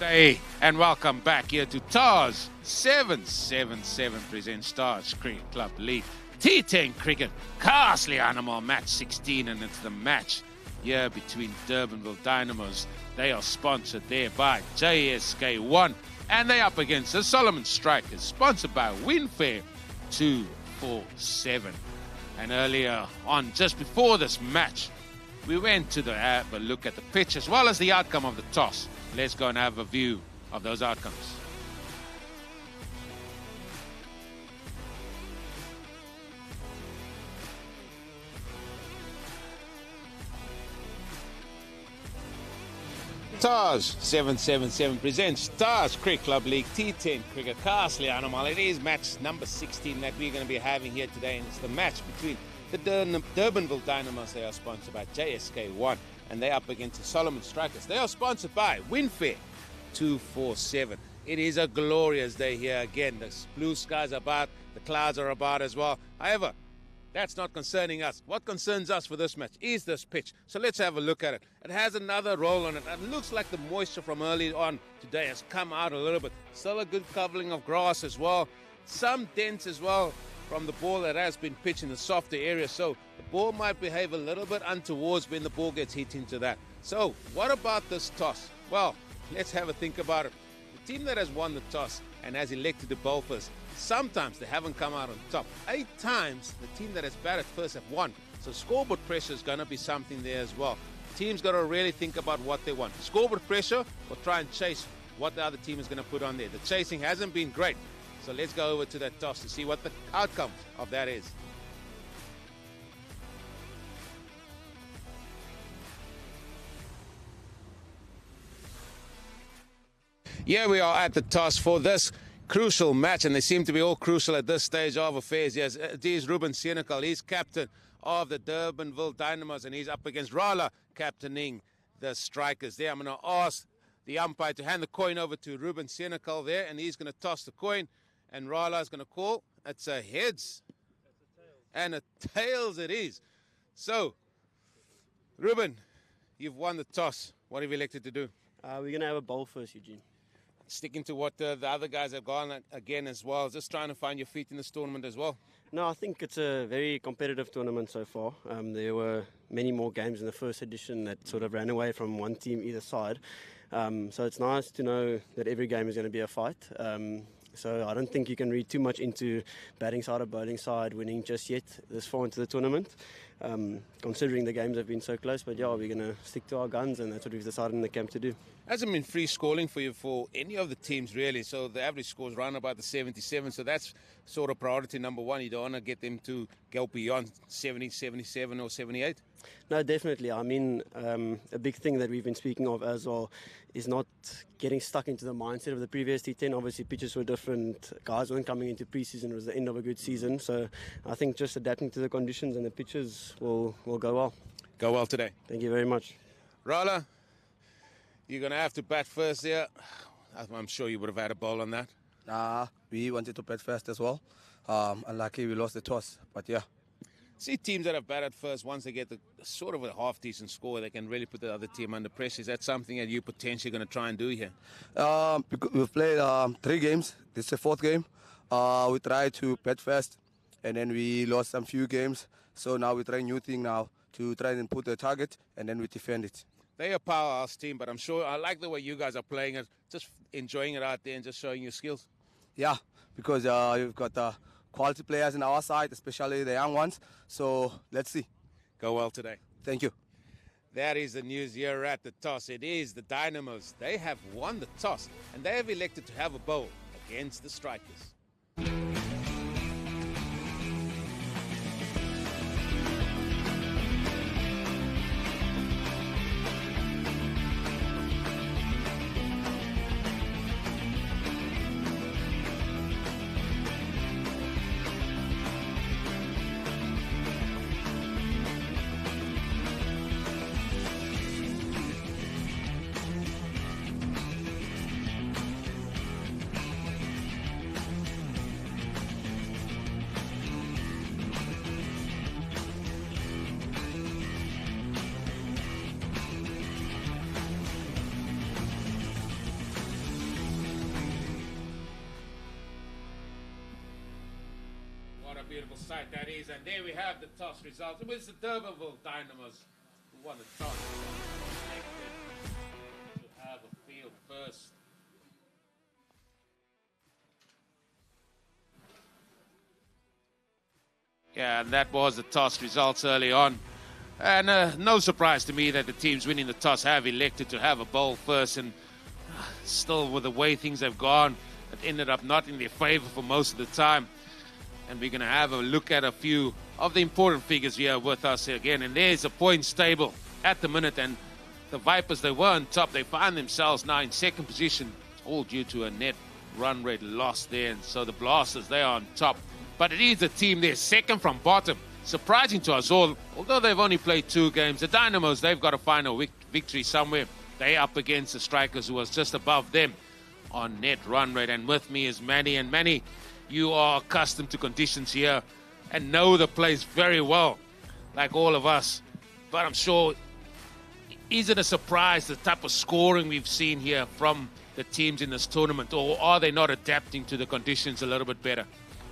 day and welcome back here to TARS 777 presents Stars Cricket Club League T10 Cricket Castle Animal Match 16, and it's the match here between Durbanville Dynamos. They are sponsored there by JSK1 and they up against the Soloman Strikers, sponsored by Winfair 247. And earlier on, just before this match, we went to have a look at the pitch as well as the outcome of the toss. Let's go and have a view of those outcomes. TARS 777 presents Stars Cricket Club League T10 Cricket Castle Animal. It is match number 16 that we're going to be having here today, and it's the match between the Durbanville Dynamos. They are sponsored by JSK1 and they're up against the Soloman Strikers. They are sponsored by Winfair 247. It is a glorious day here again. The blue skies are about, the clouds are about as well. However, that's not concerning us. What concerns us for this match is this pitch. So let's have a look at it. It has another roll on it. It looks like the moisture from early on today has come out a little bit. Still a good covering of grass as well. Some dents as well from the ball that has been pitched in the softer area. So the ball might behave a little bit untowards when the ball gets hit into that. So what about this toss? Well, let's have a think about it. The team that has won the toss and has elected to bowl first, sometimes they haven't come out on top. 8 times the team that has batted first have won. So scoreboard pressure is going to be something there as well. The team's got to really think about what they want. Scoreboard pressure or try and chase what the other team is going to put on there. The chasing hasn't been great. So let's go over to that toss to see what the outcome of that is. Here we are at the toss for this crucial match, and they seem to be all crucial at this stage of affairs. Yes, it is Ruben Senekal. He's captain of the Durbanville Dynamos, and he's up against Rala, captaining the Strikers there. I'm going to ask the umpire to hand the coin over to Ruben Senekal there, and he's going to toss the coin, and Rala is going to call. It's a heads. And a tails it is. So, Ruben, you've won the toss. What have you elected to do? We're going to have a bowl first, Eugene. Sticking to what the other guys have gone again as well, just trying to find your feet in this tournament as well? No, I think it's a very competitive tournament so far. There were many more games in the first edition that sort of ran away from one team either side. So it's nice to know that every game is going to be a fight. So I don't think you can read too much into batting side or bowling side winning just yet this far into the tournament, considering the games have been so close. But yeah, we're going to stick to our guns, and that's what we've decided in the camp to do. Hasn't been free scoring for you for any of the teams really, so the average score is around about the 77, so that's sort of priority number one. You don't want to get them to go beyond 70, 77 or 78? No, definitely. I mean, a big thing that we've been speaking of as well is not getting stuck into the mindset of the previous T10. Obviously, pitches were different. Guys weren't coming into pre-season. It was the end of a good season. So I think just adapting to the conditions and the pitches will go well. Go well today. Thank you very much. Rala, you're going to have to bat first here. I'm sure you would have had a bowl on that. We wanted to bat first as well. Unlucky we lost the toss, but yeah. See teams that have batted first, once they get the sort of a half-decent score, they can really put the other team under pressure. Is that something that you're potentially going to try and do here? We've played 3 games. This is the 4th game. We tried to bat first, and then we lost some few games. So now we're trying new thing now to try and put the target, and then we defend it. They're a powerhouse team, but I'm sure I like the way you guys are playing it, just enjoying it out there and just showing your skills. Yeah, because you've got quality players on our side, especially the young ones. So let's see. Go well today. Thank you. That is the news here at the toss. It is the Dynamos. They have won the toss, and they have elected to have a bowl against the Strikers. beautiful sight that is. And there we have the toss results. It was the Durbanville Dynamos who won the toss. To have a field first. Yeah, and that was the toss results early on. And no surprise to me that the teams winning the toss have elected to have a bowl first. And still, with the way things have gone, it ended up not in their favor for most of the time. And we're going to have a look at a few of the important figures here with us again. And there's a points table at the minute. And the Vipers, they were on top. They find themselves now in second position, all due to a net run rate loss there. And so the Blasters, they are on top. But it is a team there, second from bottom. Surprising to us all, although they've only played 2 games. The Dynamos, they've got to find a victory somewhere. They up against the Strikers, who was just above them on net run rate. And with me is Manny. And Manny, you are accustomed to conditions here and know the place very well, like all of us. But I'm sure, is it a surprise the type of scoring we've seen here from the teams in this tournament, or are they not adapting to the conditions a little bit better?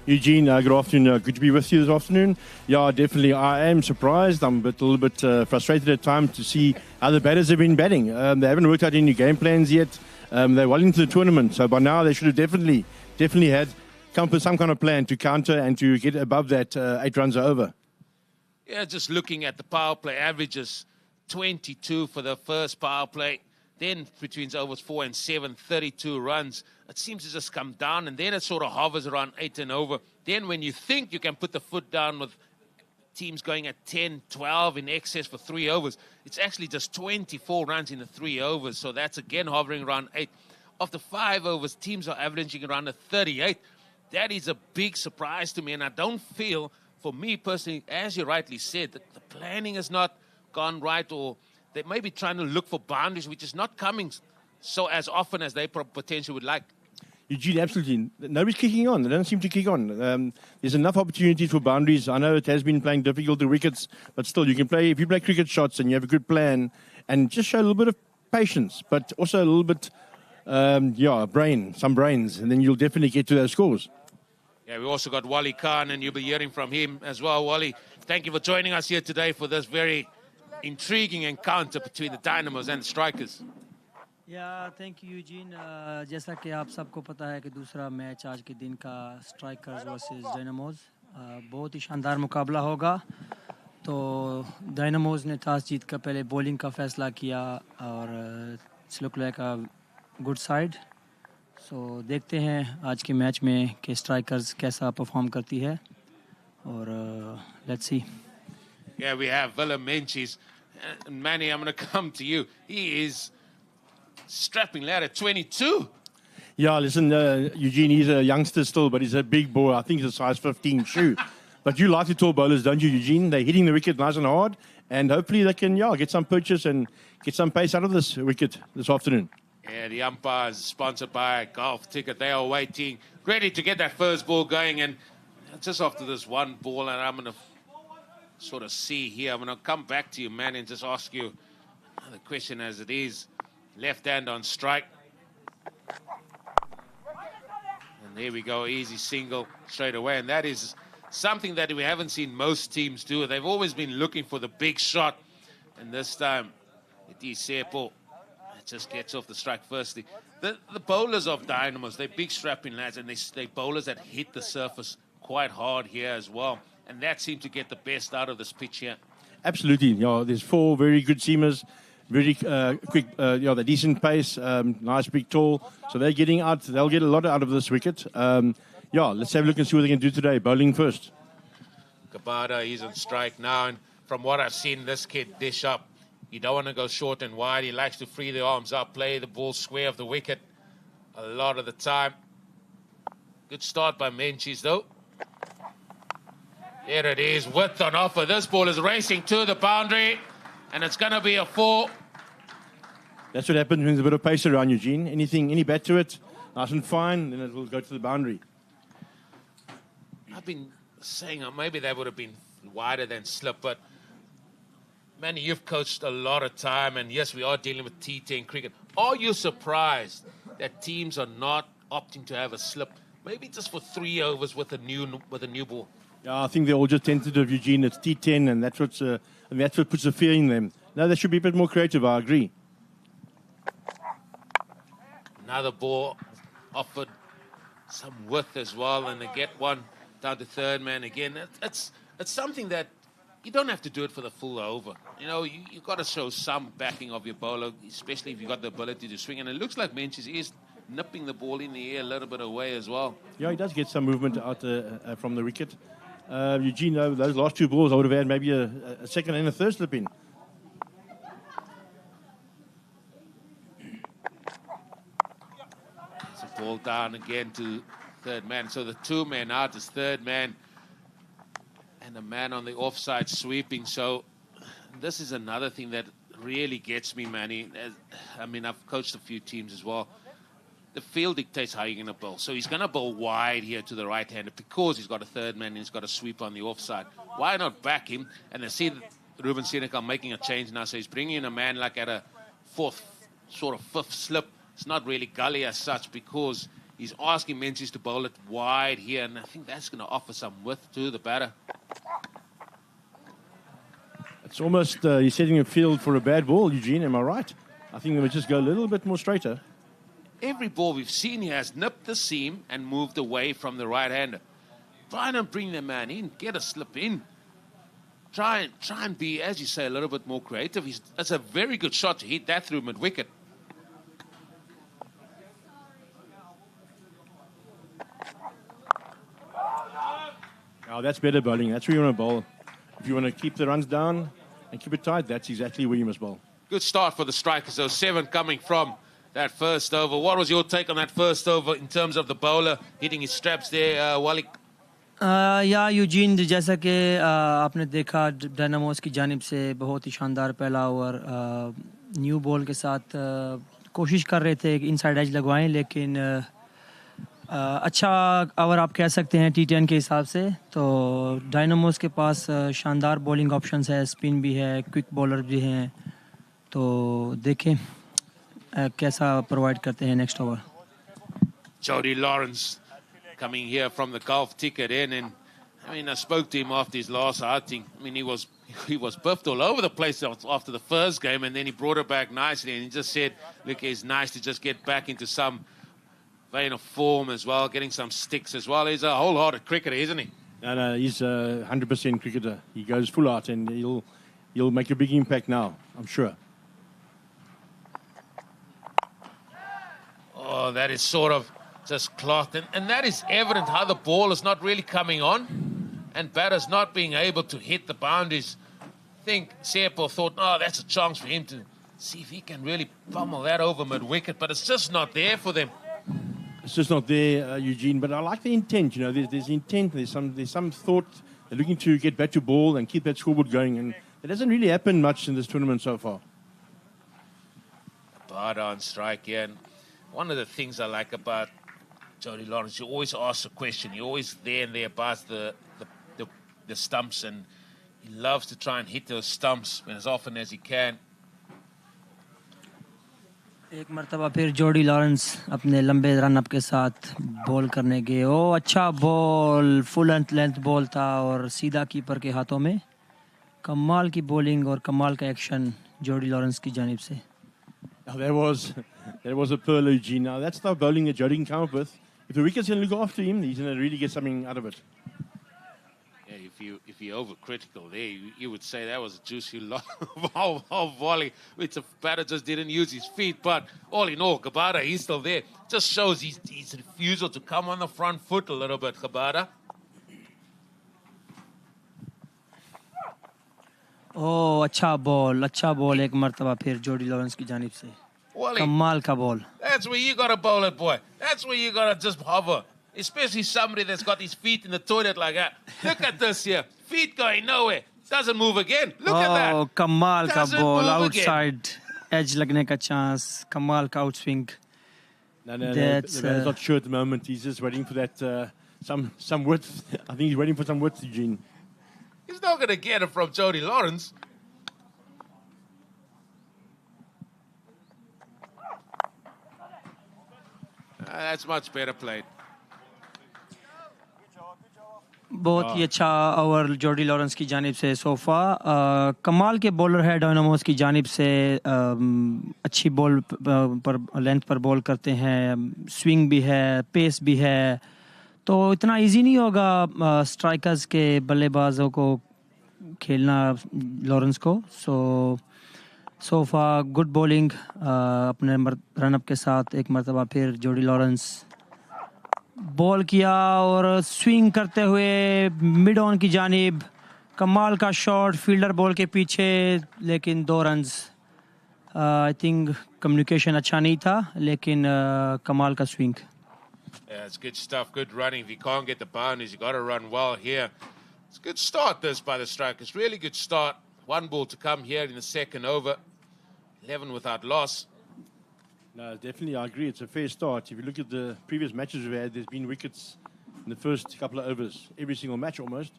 Eugene, good afternoon. Good to be with you this afternoon. Yeah, definitely. I am surprised. I'm a little bit frustrated at times to see how the batters have been batting. They haven't worked out any game plans yet. They're well into the tournament, so by now they should have definitely had come up with some kind of plan to counter and to get above that 8 runs are over. Yeah, just looking at the power play averages, 22 for the first power play. Then between overs 4 and 7, 32 runs. It seems to just come down, and then it sort of hovers around 8 and over. Then when you think you can put the foot down with teams going at 10, 12 in excess for 3 overs, it's actually just 24 runs in the 3 overs. So that's again hovering around 8. Of the 5 overs, teams are averaging around a 38. That is a big surprise to me, and I don't feel, for me personally, as you rightly said, that the planning has not gone right, or they may be trying to look for boundaries, which is not coming so as often as they potentially would like. Eugene, absolutely. Nobody's kicking on. They don't seem to kick on. There's enough opportunities for boundaries. I know it has been playing difficult to wickets, but still, you can play, if you play cricket shots and you have a good plan and just show a little bit of patience, but also a little bit, some brains, and then you'll definitely get to those scores. Yeah, we also got Wally Khan, and you'll be hearing from him as well. Wally, thank you for joining us here today for this very intriguing encounter between the Dynamos and the Strikers. या thank you Eugene जैसा कि आप सबको पता है कि दूसरा match आज के दिन का स्ट्राइकर्स वर्सेस डायनामोज बहुत ही शानदार मुकाबला होगा तो डायनामोज ने टॉस जीत कर पहले बॉलिंग का फैसला किया और look like a good side so देखते हैं आज के मैच में कि स्ट्राइकर्स कैसा परफॉर्म करती है और let's see Yeah, we have Willem Menchie's. And Manny, I'm going to come to you. He is strapping lad at 22. Yeah, listen, Eugene, he's a youngster still, but he's a big boy. I think he's a size 15 shoe. But you like the tall bowlers, don't you, Eugene? They're hitting the wicket nice and hard, and hopefully they can, get some purchase and get some pace out of this wicket this afternoon. Yeah, the umpires, sponsored by Golf Ticket, they are waiting, ready to get that first ball going. And just after this one ball, and I'm going to sort of see here, I'm going to come back to you, man, and just ask you the question as it is. Left hand on strike. And there we go, easy single straight away. And that is something that we haven't seen most teams do. They've always been looking for the big shot. And this time, it is Sepo. It just gets off the strike firstly. The bowlers of Dynamos, they're big strapping lads, and they bowlers that hit the surface quite hard here as well. And that seemed to get the best out of this pitch here. Absolutely. There's 4 very good seamers. Very quick, the decent pace, nice big tall. So they're getting out. They'll get a lot out of this wicket. Let's have a look and see what they can do today. Bowling first. Kabada, he's on strike now. And from what I've seen, this kid dish up. You don't want to go short and wide. He likes to free the arms up, play the ball square of the wicket a lot of the time. Good start by Menchie's, though. There it is, width on offer. This ball is racing to the boundary. And it's going to be a 4. That's what happens when there's a bit of pace around, Eugene. Any bat to it, nice and fine, then it will go to the boundary. I've been saying maybe that would have been wider than slip, but Manny, you've coached a lot of time, and yes, we are dealing with T10 cricket. Are you surprised that teams are not opting to have a slip, maybe just for 3 overs with a new ball? Yeah, I think they're all just tentative, Eugene. It's T10, and that's what puts the fear in them. No, they should be a bit more creative, I agree. Another ball offered some width as well, and they get one down to third man again. It's something that you don't have to do it for the full over. You know, you got to show some backing of your bowler, especially if you've got the ability to swing. And it looks like Menzies is nipping the ball in the air a little bit away as well. Yeah, he does get some movement out from the wicket. Eugene, those last two balls, I would have had maybe a second and a third slip in. It's a ball down again to third man. So the two men out is third man and a man on the offside sweeping. So this is another thing that really gets me, Manny. I mean, I've coached a few teams as well. The field dictates how you're going to bowl. So he's going to bowl wide here to the right-hander because he's got a third man and he's got a sweep on the offside. Why not back him? And I see that Ruben Senekal making a change now. So he's bringing in a man like at a fourth, sort of fifth slip. It's not really gully as such because he's asking Menzies to bowl it wide here. And I think that's going to offer some width to the batter. It's almost he's setting a field for a bad ball, Eugene. Am I right? I think they would just go a little bit more straighter. Every ball we've seen, he has nipped the seam and moved away from the right-hander. Try and bring the man in, get a slip in. Try and be, as you say, a little bit more creative. That's a very good shot to hit that through mid-wicket. Oh, that's better bowling. That's where you want to bowl. If you want to keep the runs down and keep it tight, that's exactly where you must bowl. Good start for the strikers. Those 7 coming from that first over. What was your take on that first over in terms of the bowler hitting his straps there, Wally? या Eugene जैसा कि आपने देखा Dynamos की जानिब से बहुत ही शानदार पहला ओवर न्यू बॉल के साथ कोशिश कर रहे थे इनसाइड एज लगवाएं लेकिन अच्छा ओवर आप कह सकते हैं T10 के हिसाब से तो डायनामोस के पास शानदार बॉलिंग ऑप्शंस है स्पिन भी है क्विक बॉलर भी हैं तो देखें कैसा प्रोवाइड करते हैं next over Jody Lawrence coming here from the golf ticket in, and I mean I spoke to him after his last outing. I mean he was biffed all over the place after the first game, and then he brought it back nicely, and he just said, look, it's nice to just get back into some vein of form as well, getting some sticks as well. He's a wholehearted cricketer, isn't he? No, he's a 100% cricketer. He goes full out, and he'll make a big impact now, I'm sure. Oh, that is sort of just cloth. And that is evident how the ball is not really coming on and batters not being able to hit the boundaries. I think Sepo thought, oh, that's a chance for him to see if he can really pummel that over mid-wicket, but it's just not there for them. It's just not there, Eugene, but I like the intent. You know, there's intent, there's some thought. They're looking to get back to ball and keep that scoreboard going, and it doesn't really happen much in this tournament so far. Bada on strike here, and one of the things I like about Jody Lawrence, you always ask a question. You're always there and thereabouts the stumps, and he loves to try and hit those stumps as often as he can. एक मर्तबा फिर Jordi Lawrence अपने लंबे run up के साथ ball करने गए ओ अच्छा बॉल फुल लेंथ बॉल था और सीधा कीपर के हाथों में कमाल की बॉलिंग और कमाल का एक्शन जॉडी लॉरेंस की जानिब से Now, that was a pearl, Eugene. Now, that's the bowling that Jody can come up with. If the wicket's going to look after him, he's going to really get something out of it. Yeah, if you're overcritical there, you would say that was a juicy volley, which the batter just didn't use his feet. But all in all, Gabada, he's still there. Just shows his refusal to come on the front foot a little bit, Gabada. ओ अच्छा ball एक मर्तबा फिर Jordi Lawrence की जानिब से कमाल का ball That's where you got to bowl it, boy. That's where you got to just hover. Especially somebody that's got his feet in the toilet like that. Look at this here. Feet going nowhere. Doesn't move again. Look at that. Oh, कमाल का ball outside edge लगने का chance. कमाल का outswing. No. He's not sure at the moment. He's just waiting for that some width. I think he's waiting for some width, Eugene. He's not going to get it from Jody Lawrence. That's much better played. बहुत ही अच्छा over Jordi Lawrence की जानिब से sofa. कमाल के bowler है Dynamos की जानिब से। अच्छी बॉल पर लेंथ पर बॉल करते हैं, स्विंग भी है, पेस भी है, तो इतना इजी नहीं होगा स्ट्राइकर्स के बल्लेबाजों को खेलना लॉरेंस को। सोफा गुड बॉलिंग अपने रन अप के साथ एक मरतबा फिर जॉर्डी लॉरेंस बॉल किया और स्विंग करते हुए मिड ऑन की जानिब, कमाल का शॉट फील्डर बॉल के पीछे, लेकिन 2 रन्स। आई थिंक कम्युनिकेशन अच्छा नहीं था, लेकिन कमाल का swing. Yeah, it's good stuff, good running. If you can't get the boundaries, you've got to run well here. It's a good start, this, by the strikers. Really good start. 1 ball to come here in the second over. 11 without loss. No, definitely, I agree. It's a fair start. If you look at the previous matches we've had, there's been wickets in the first couple of overs. Every single match almost.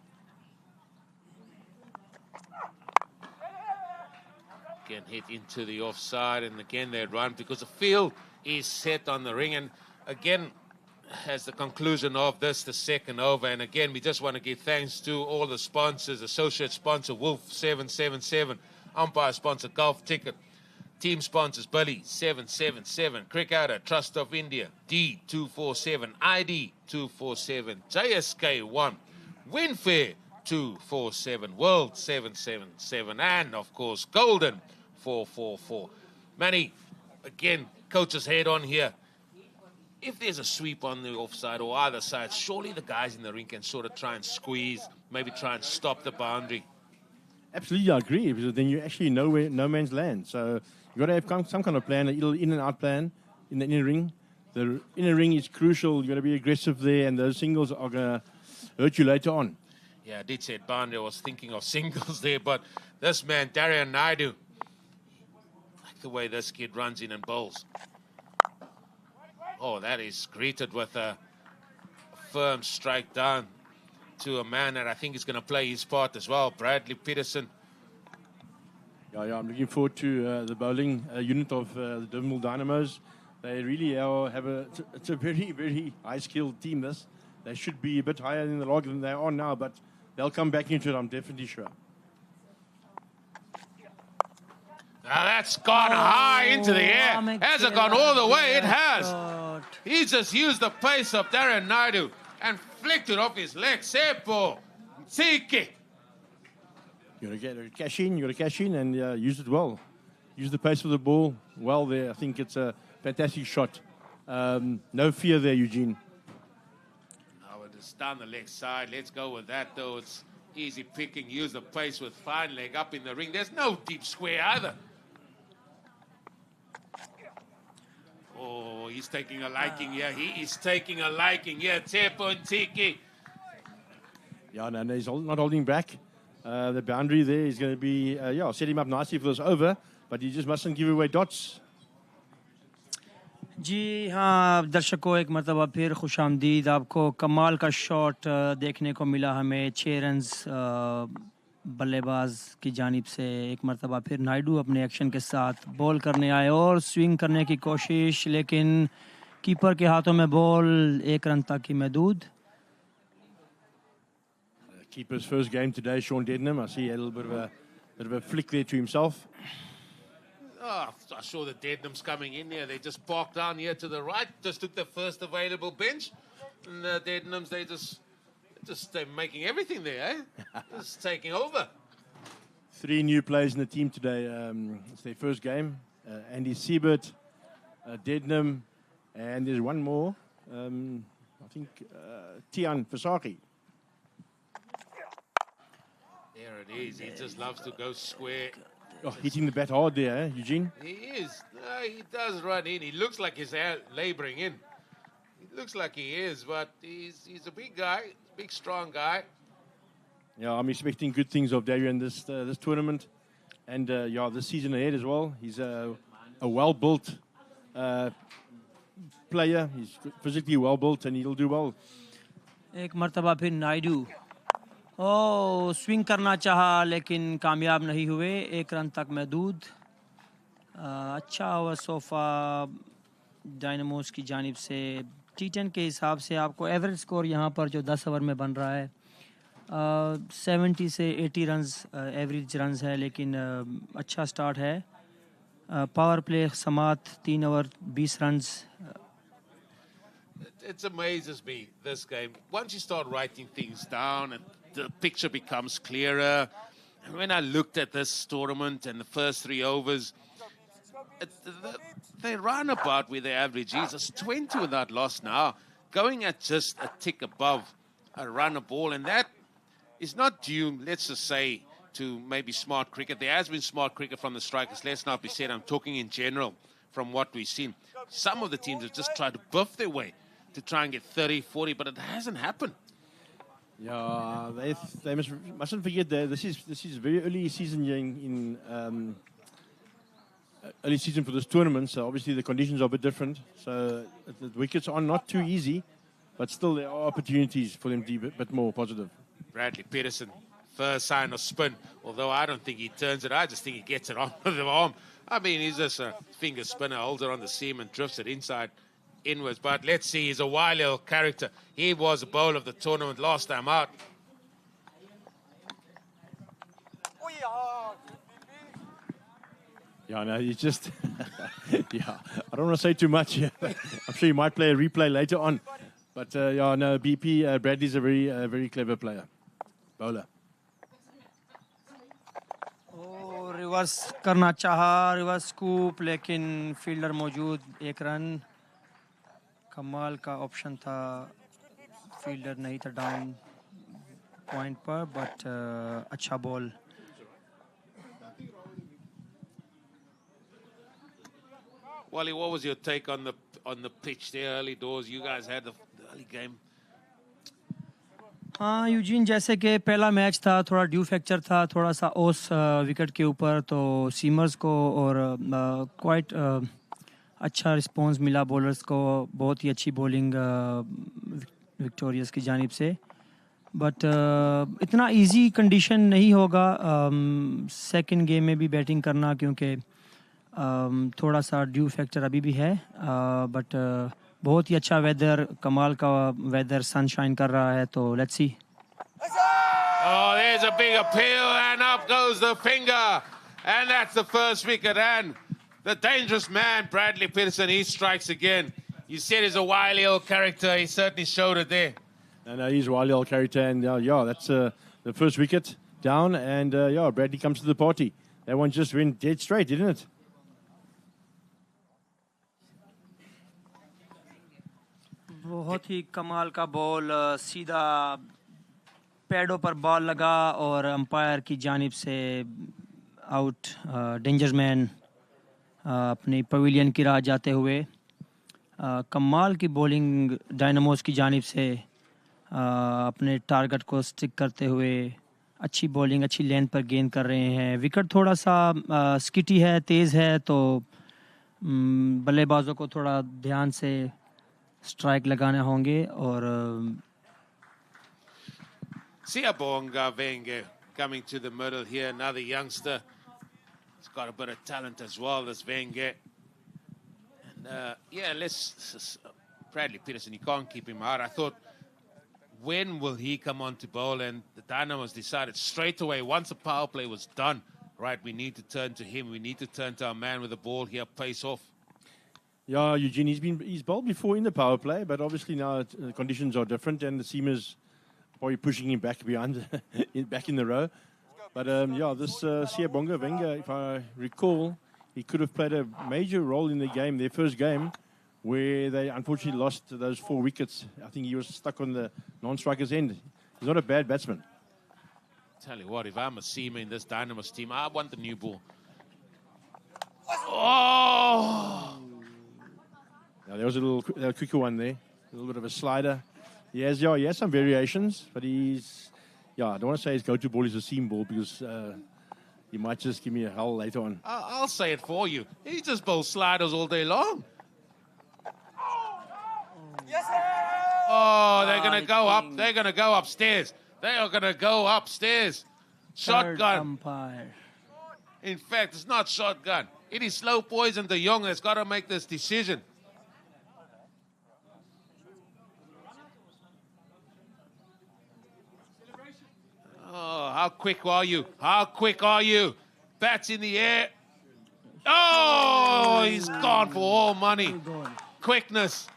Again, hit into the offside, and again they run because the field is set on the ring. And again, as the conclusion of this, the second over, and again, we just want to give thanks to all the sponsors, associate sponsor Wolf 777, umpire sponsor Golf Ticket, team sponsors Bully 777, Cricketer, Trust of India, D247, ID 247, JSK1, Winfair 247, World 777, and of course Golden 444. Manny, again, coach's head on here. If there's a sweep on the offside or either side, surely the guys in the ring can sort of try and squeeze, maybe try and stop the boundary. Absolutely, I agree, because then you actually know where no man's land. So you've got to have some kind of plan, a little in and out plan in the inner ring. The inner ring is crucial. You've got to be aggressive there, and those singles are going to hurt you later on. Yeah, I did say boundary. I was thinking of singles there, but this man, Darian Naidu, like the way this kid runs in and bowls. Oh, that is greeted with a firm strike down to a man that I think is going to play his part as well, Bradley Peterson. Yeah, I'm looking forward to the bowling unit of the Durbanville Dynamos. They really it's a very, very high-skilled team, this. They should be a bit higher in the log than they are now, but they'll come back into it, I'm definitely sure. Now that's gone high into the air. Has it gone all the way? It has. He just used the pace of Darren Naidu and flicked it off his leg. Sepo, Tsiki. You got to cash in and use it well. Use the pace of the ball well there. I think it's a fantastic shot. No fear there, Eugene. Oh, it's down the leg side. Let's go with that, though. It's easy picking. Use the pace with fine leg up in the ring. There's no deep square either. Oh, he's taking a liking here. He is taking a liking here. Tepo and Tiki. Yeah, no, he's not holding back. The boundary there is going to be, set him up nicely for this over, but you just mustn't give away dots. जी हाँ दर्शकों, एक मरतबा फिर खुशामदीद। आपको कमाल का shot देखने को मिला हमें। 6 रन्स बल्लेबाज की जानिब से। एक मरतबा फिर नायडू अपने एक्शन के साथ बॉल करने आए और स्विंग करने की कोशिश, लेकिन कीपर के हाथों में बॉल। 1 रन तक की महदूद। Keeper's first game today, Sean Dednam. I see a little bit of a flick there to himself. Oh, I saw the Dednams coming in here. They just parked down here to the right. Just took the first available bench. And the Dednams, they're making everything there, eh? Just taking over. 3 new players in the team today. It's their first game. Andy Siebert, Dednam, and there's one more. I think Tian Fasaki. There it is. He just loves to go square. Oh, hitting the bat hard there, Eugene? He is. No, he does run in. He looks like he's laboring in. He looks like he is, but he's a big guy, big, strong guy. Yeah, I'm expecting good things of Darian this tournament. And, this season ahead as well. He's a well-built player. He's physically well-built, and he'll do well. एक मरतबा फिर Naidu swing करना चाहा, लेकिन कामयाब नहीं हुए। 1 run तक महदूद। अच्छा हुआ सोफा डायनामोस की जानिब से। T10 के हिसाब से आपको एवरेज स्कोर यहाँ पर जो 10 ओवर में बन रहा है 70 से 80 रन्स एवरेज रन्स है, लेकिन अच्छा स्टार्ट है. पावर प्ले समात 3 over 20 runs. It amazes me, this game. Once you start writing things down and the picture becomes clearer. And when I looked at this tournament and the first 3 overs, they run about where their average is. It's 20 without loss now, going at just a tick above a run a ball. And that is not due, let's just say, to maybe smart cricket. There has been smart cricket from the strikers. Let's not be said. I'm talking in general from what we've seen. Some of the teams have just tried to buff their way to try and get 30, 40, but it hasn't happened. Yeah, they mustn't forget that this is very early season in early season for this tournament. So obviously the conditions are a bit different. So the wickets are not too easy, but still there are opportunities for them to be a bit more positive. Bradley Peterson, first sign of spin. Although I don't think he turns it, I just think he gets it on with the arm. I mean, he's just a finger spinner, holds it on the seam and drifts it inside. Inwards, but let's see, he's a wily old character. He was a bowler of the tournament last time out. Yeah, no, he's just, yeah, I don't want to say too much here. I'm sure you might play a replay later on. But, yeah, no, BP, Bradley's a very clever player, bowler. Oh, reverse करना चाहा, reverse scoop, लेकिन fielder मौजूद, 1 run. कमाल का option था, fielder नहीं था down point पर, बट अच्छा ball. Wally, what was your take on the pitch there early doors? You guys had the early game. हाँ यूजीन, जैसे कि पहला मैच था, थोड़ा ड्यू फ्रैक्चर था, थोड़ा सा ओस विकेट के ऊपर, तो सीमर्स को और क्वाइट अच्छा रिस्पांस मिला बॉलर्स को. बहुत ही अच्छी बॉलिंग विक्टोरियस की जानिब से, बट इतना इजी कंडीशन नहीं होगा सेकंड गेम में भी बैटिंग करना, क्योंकि थोड़ा सा ड्यू फैक्टर अभी भी है. बट बहुत ही अच्छा वेदर, कमाल का वेदर, सनशाइन कर रहा है, तो let's see. Oh, there's a big appeal and up goes the finger, and that's the first wicket. And the dangerous man, Bradley Peterson, he strikes again. You said he's a wily old character. He certainly showed it there. And he's a wily old character. And, yeah, that's the first wicket down. And, yeah, Bradley comes to the party. That one just went dead straight, didn't it? बहुत ही कमाल का ball, सीधा पैडों पर ball लगा और umpire की जानिब से आउट. डेंजर मैन अपनी पवेलियन की राह जाते हुए. कमाल की बॉलिंग डायनामोस की जानिब से, अपने टारगेट को स्टिक करते हुए अच्छी बॉलिंग, अच्छी लेंथ पर गेंद कर रहे हैं. विकेट थोड़ा सा स्किटी है, तेज़ है, तो बल्लेबाजों को थोड़ा ध्यान से स्ट्राइक लगाने होंगे. और Siabonga Wenger coming to the middle here, another youngster. He's got a bit of talent as well, this Wenger. And yeah, Bradley Peterson, you can't keep him out. I thought, when will he come on to bowl? And the Dynamos decided straight away, once the power play was done, right, we need to turn to him. We need to turn to our man with the ball here, pace off. Yeah, Eugene, he's bowled before in the power play, but obviously now the conditions are different, and the seamers probably pushing him back behind, back in the row. But yeah, this Siabonga Wenger, if I recall, he could have played a major role in the game, their first game, where they unfortunately lost those 4 wickets. I think he was stuck on the non-striker's end. He's not a bad batsman. Tell you what, if I'm a seamer in this Dynamos team, I want the new ball. Oh! Now, there was a little quicker one there, a little bit of a slider. He has some variations, but he's, I don't want to say his go-to ball is a seam ball, because he might just give me a hell later on. I'll say it for you. He just bowls sliders all day long. Yes, sir! Oh, they're going to go up. They're going to go upstairs. They are going to go upstairs. Shotgun. Umpire. In fact, it's not shotgun. It is slow poison de Jong that's got to make this decision. how quick are you? How quick are you? Bats in the air. Oh, he's gone for all money. Quickness.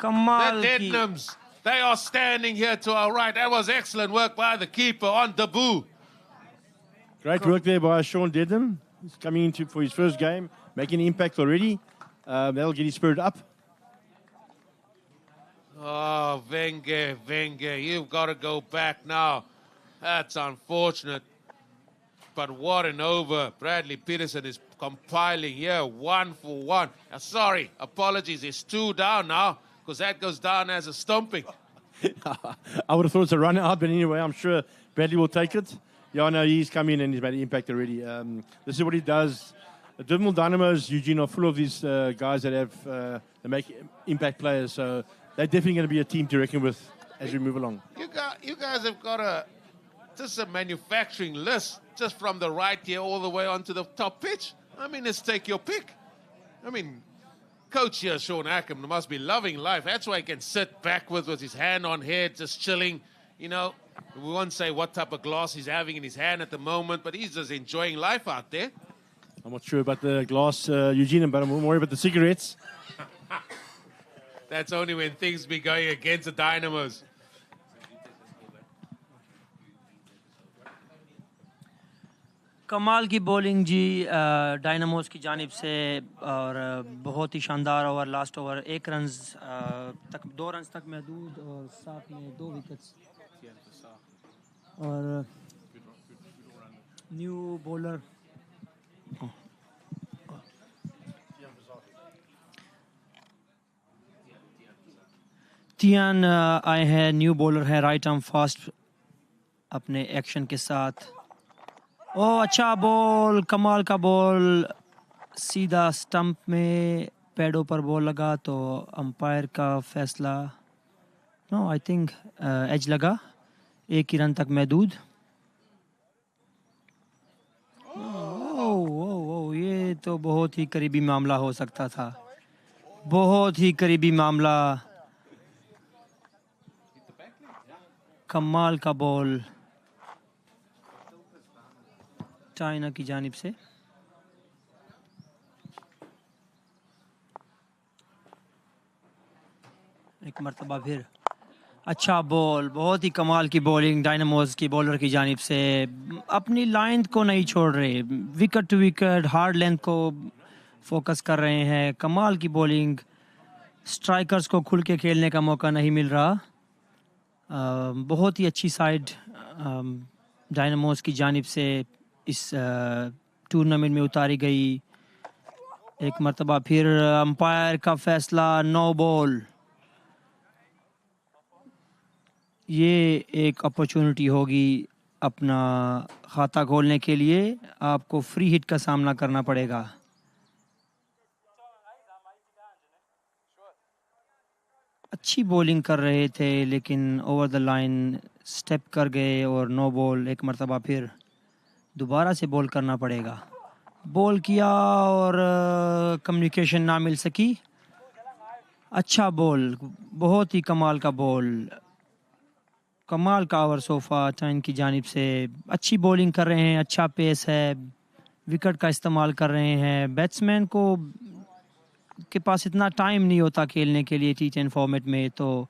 कमाल The की Dynamos, they are standing here to our right. That was excellent work by the keeper on debut. Great work there by Sean Dedham. He's coming into for his first game, making an impact already. That'll get his spirit up. Oh, Wenger, you've got to go back now. That's unfortunate. But what an over. Bradley Peterson is compiling here, 1 for 1. Sorry, apologies, it's 2 down now, because that goes down as a stumping. I would have thought it's a run out, but anyway, I'm sure Bradley will take it. Yeah, no, he's come in and he's made an impact already. This is what he does. The Durbanville Dynamos, Eugene, are full of these guys that have that make impact players. So they're definitely going to be a team to reckon with as we move along. You guys have got just a manufacturing list, just from the right here all the way onto the top pitch. I mean, let's take your pick. I mean, coach here, Sean Ackham, must be loving life. That's why he can sit back with his hand on head, just chilling. You know, we won't say what type of glass he's having in his hand at the moment, but he's just enjoying life out there. I'm not sure about the glass, Eugene, but I'm more worried about the cigarettes. That's only when things be going against the Dynamos. कमाल की bowling जी Dynamos की जानिब से और बहुत ही शानदार over last over 1 run तक 2 run तक महदूद और साथ में 2 विकेट्स और न्यू बॉलर तियान आए हैं न्यू बॉलर है राइट आर्म फास्ट अपने एक्शन के साथ ओ अच्छा बॉल कमाल का बॉल सीधा स्टंप में पैडों पर बॉल लगा तो अंपायर का फैसला नो आई थिंक एज लगा 1 ही रन तक महदूद ओ ये तो बहुत ही करीबी मामला हो सकता था बहुत ही करीबी मामला कमाल का बॉल चाइना की जानिब से एक मर्तबा फिर अच्छा बॉल बहुत ही कमाल की बॉलिंग डायनामोस की बॉलर की जानिब से अपनी लाइन को नहीं छोड़ रहे wicket to wicket hard length को फोकस कर रहे हैं कमाल की बॉलिंग स्ट्राइकर्स को खुल के खेलने का मौका नहीं मिल रहा बहुत ही अच्छी साइड डायनामोस की जानिब से इस टूर्नामेंट में उतारी गई एक मर्तबा फिर अंपायर का फैसला नो बॉल ये एक अपॉर्चुनिटी होगी अपना खाता खोलने के लिए आपको फ्री हिट का सामना करना पड़ेगा अच्छी बॉलिंग कर रहे थे लेकिन ओवर द लाइन स्टेप कर गए और नो बॉल एक मर्तबा फिर दोबारा से बॉल करना पड़ेगा बॉल किया और कम्युनिकेशन ना मिल सकी अच्छा बॉल बहुत ही कमाल का बॉल कमाल का ओवर सोफा टाइन की जानिब से अच्छी बॉलिंग कर रहे हैं अच्छा पेस है विकेट का इस्तेमाल कर रहे हैं बैट्समैन को के पास इतना टाइम नहीं होता खेलने के लिए T10 फॉर्मेट में तो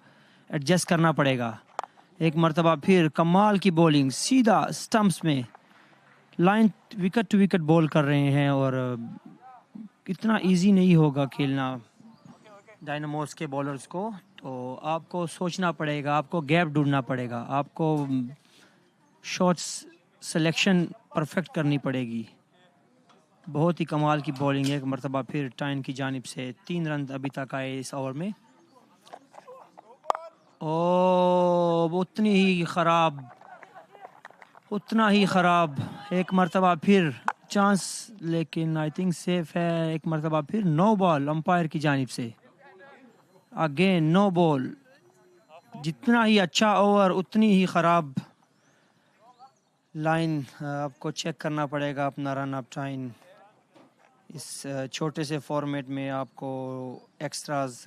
एडजस्ट करना पड़ेगा एक मर्तबा फिर कमाल की बॉलिंग सीधा स्टंप्स में line wicket to wicket ball कर रहे हैं और इतना इजी नहीं होगा खेलना डायनामोस के बॉलर्स को तो आपको सोचना पड़ेगा आपको गैप ढूंढना पड़ेगा आपको शॉट्स सिलेक्शन परफेक्ट करनी पड़ेगी बहुत ही कमाल की बॉलिंग एक मर्तबा फिर टाइन की जानिब से 3 रन अभी तक आए इस ओवर में उतना ही ख़राब एक मर्तबा फिर चांस लेकिन आई थिंक सेफ है एक मर्तबा फिर नो बॉल अंपायर की जानिब से अगेन नो बॉल जितना ही अच्छा ओवर उतनी ही ख़राब लाइन आपको चेक करना पड़ेगा अपना रन अप टाइम इस छोटे से फॉर्मेट में आपको एक्स्ट्रास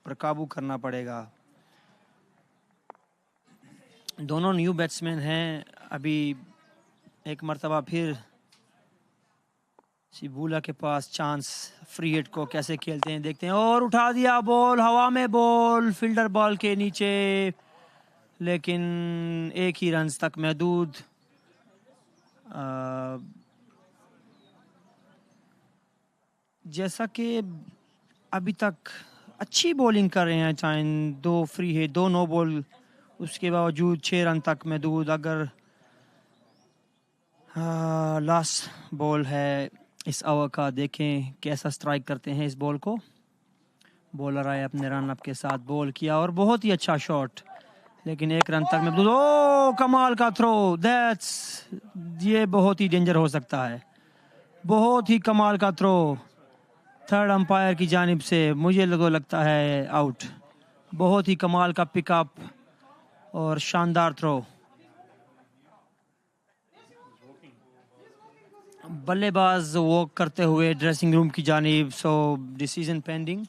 पर काबू करना पड़ेगा दोनों न्यू बैट्समैन हैं अभी एक मर्तबा फिर शिबूला के पास चांस, फ्री हिट को कैसे खेलते हैं देखते हैं, और उठा दिया बॉल, हवा में बॉल, फील्डर बॉल के नीचे, लेकिन एक ही रन तक महदूद। जैसा कि अभी तक अच्छी बॉलिंग कर रहे हैं, चाहे 2 फ्री है, 2 नो बॉल, उसके बावजूद 6 रन तक महदूद। अगर लास्ट बॉल है इस ओवर का, देखें कैसा स्ट्राइक करते हैं इस बॉल को। बॉलर आए अपने रन अप के साथ, बॉल किया और बहुत ही अच्छा शॉट, लेकिन 1 रन तक महदूद। ओ कमाल का थ्रो, दैट्स, ये बहुत ही डेंजर हो सकता है, बहुत ही कमाल का थ्रो थर्ड अंपायर की जानिब से। मुझे लगता है आउट। बहुत ही कमाल का पिकअप और शानदार थ्रो। बल्लेबाज वॉक करते हुए ड्रेसिंग रूम की जानिब, सो डिसीजन पेंडिंग।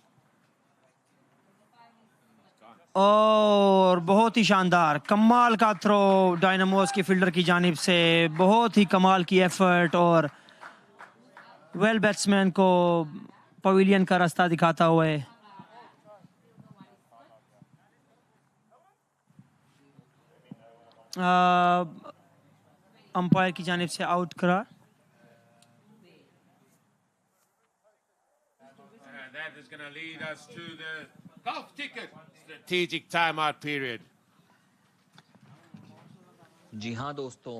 और बहुत ही शानदार कमाल का थ्रो डायनामोस की फील्डर की जानिब से, बहुत ही कमाल की एफर्ट, और वेल बैट्समैन को पवेलियन का रास्ता दिखाता हुए। अंपायर की जानिब से आउट करा। That is going to lead us to the golf ticket strategic timeout period. जी हाँ दोस्तों,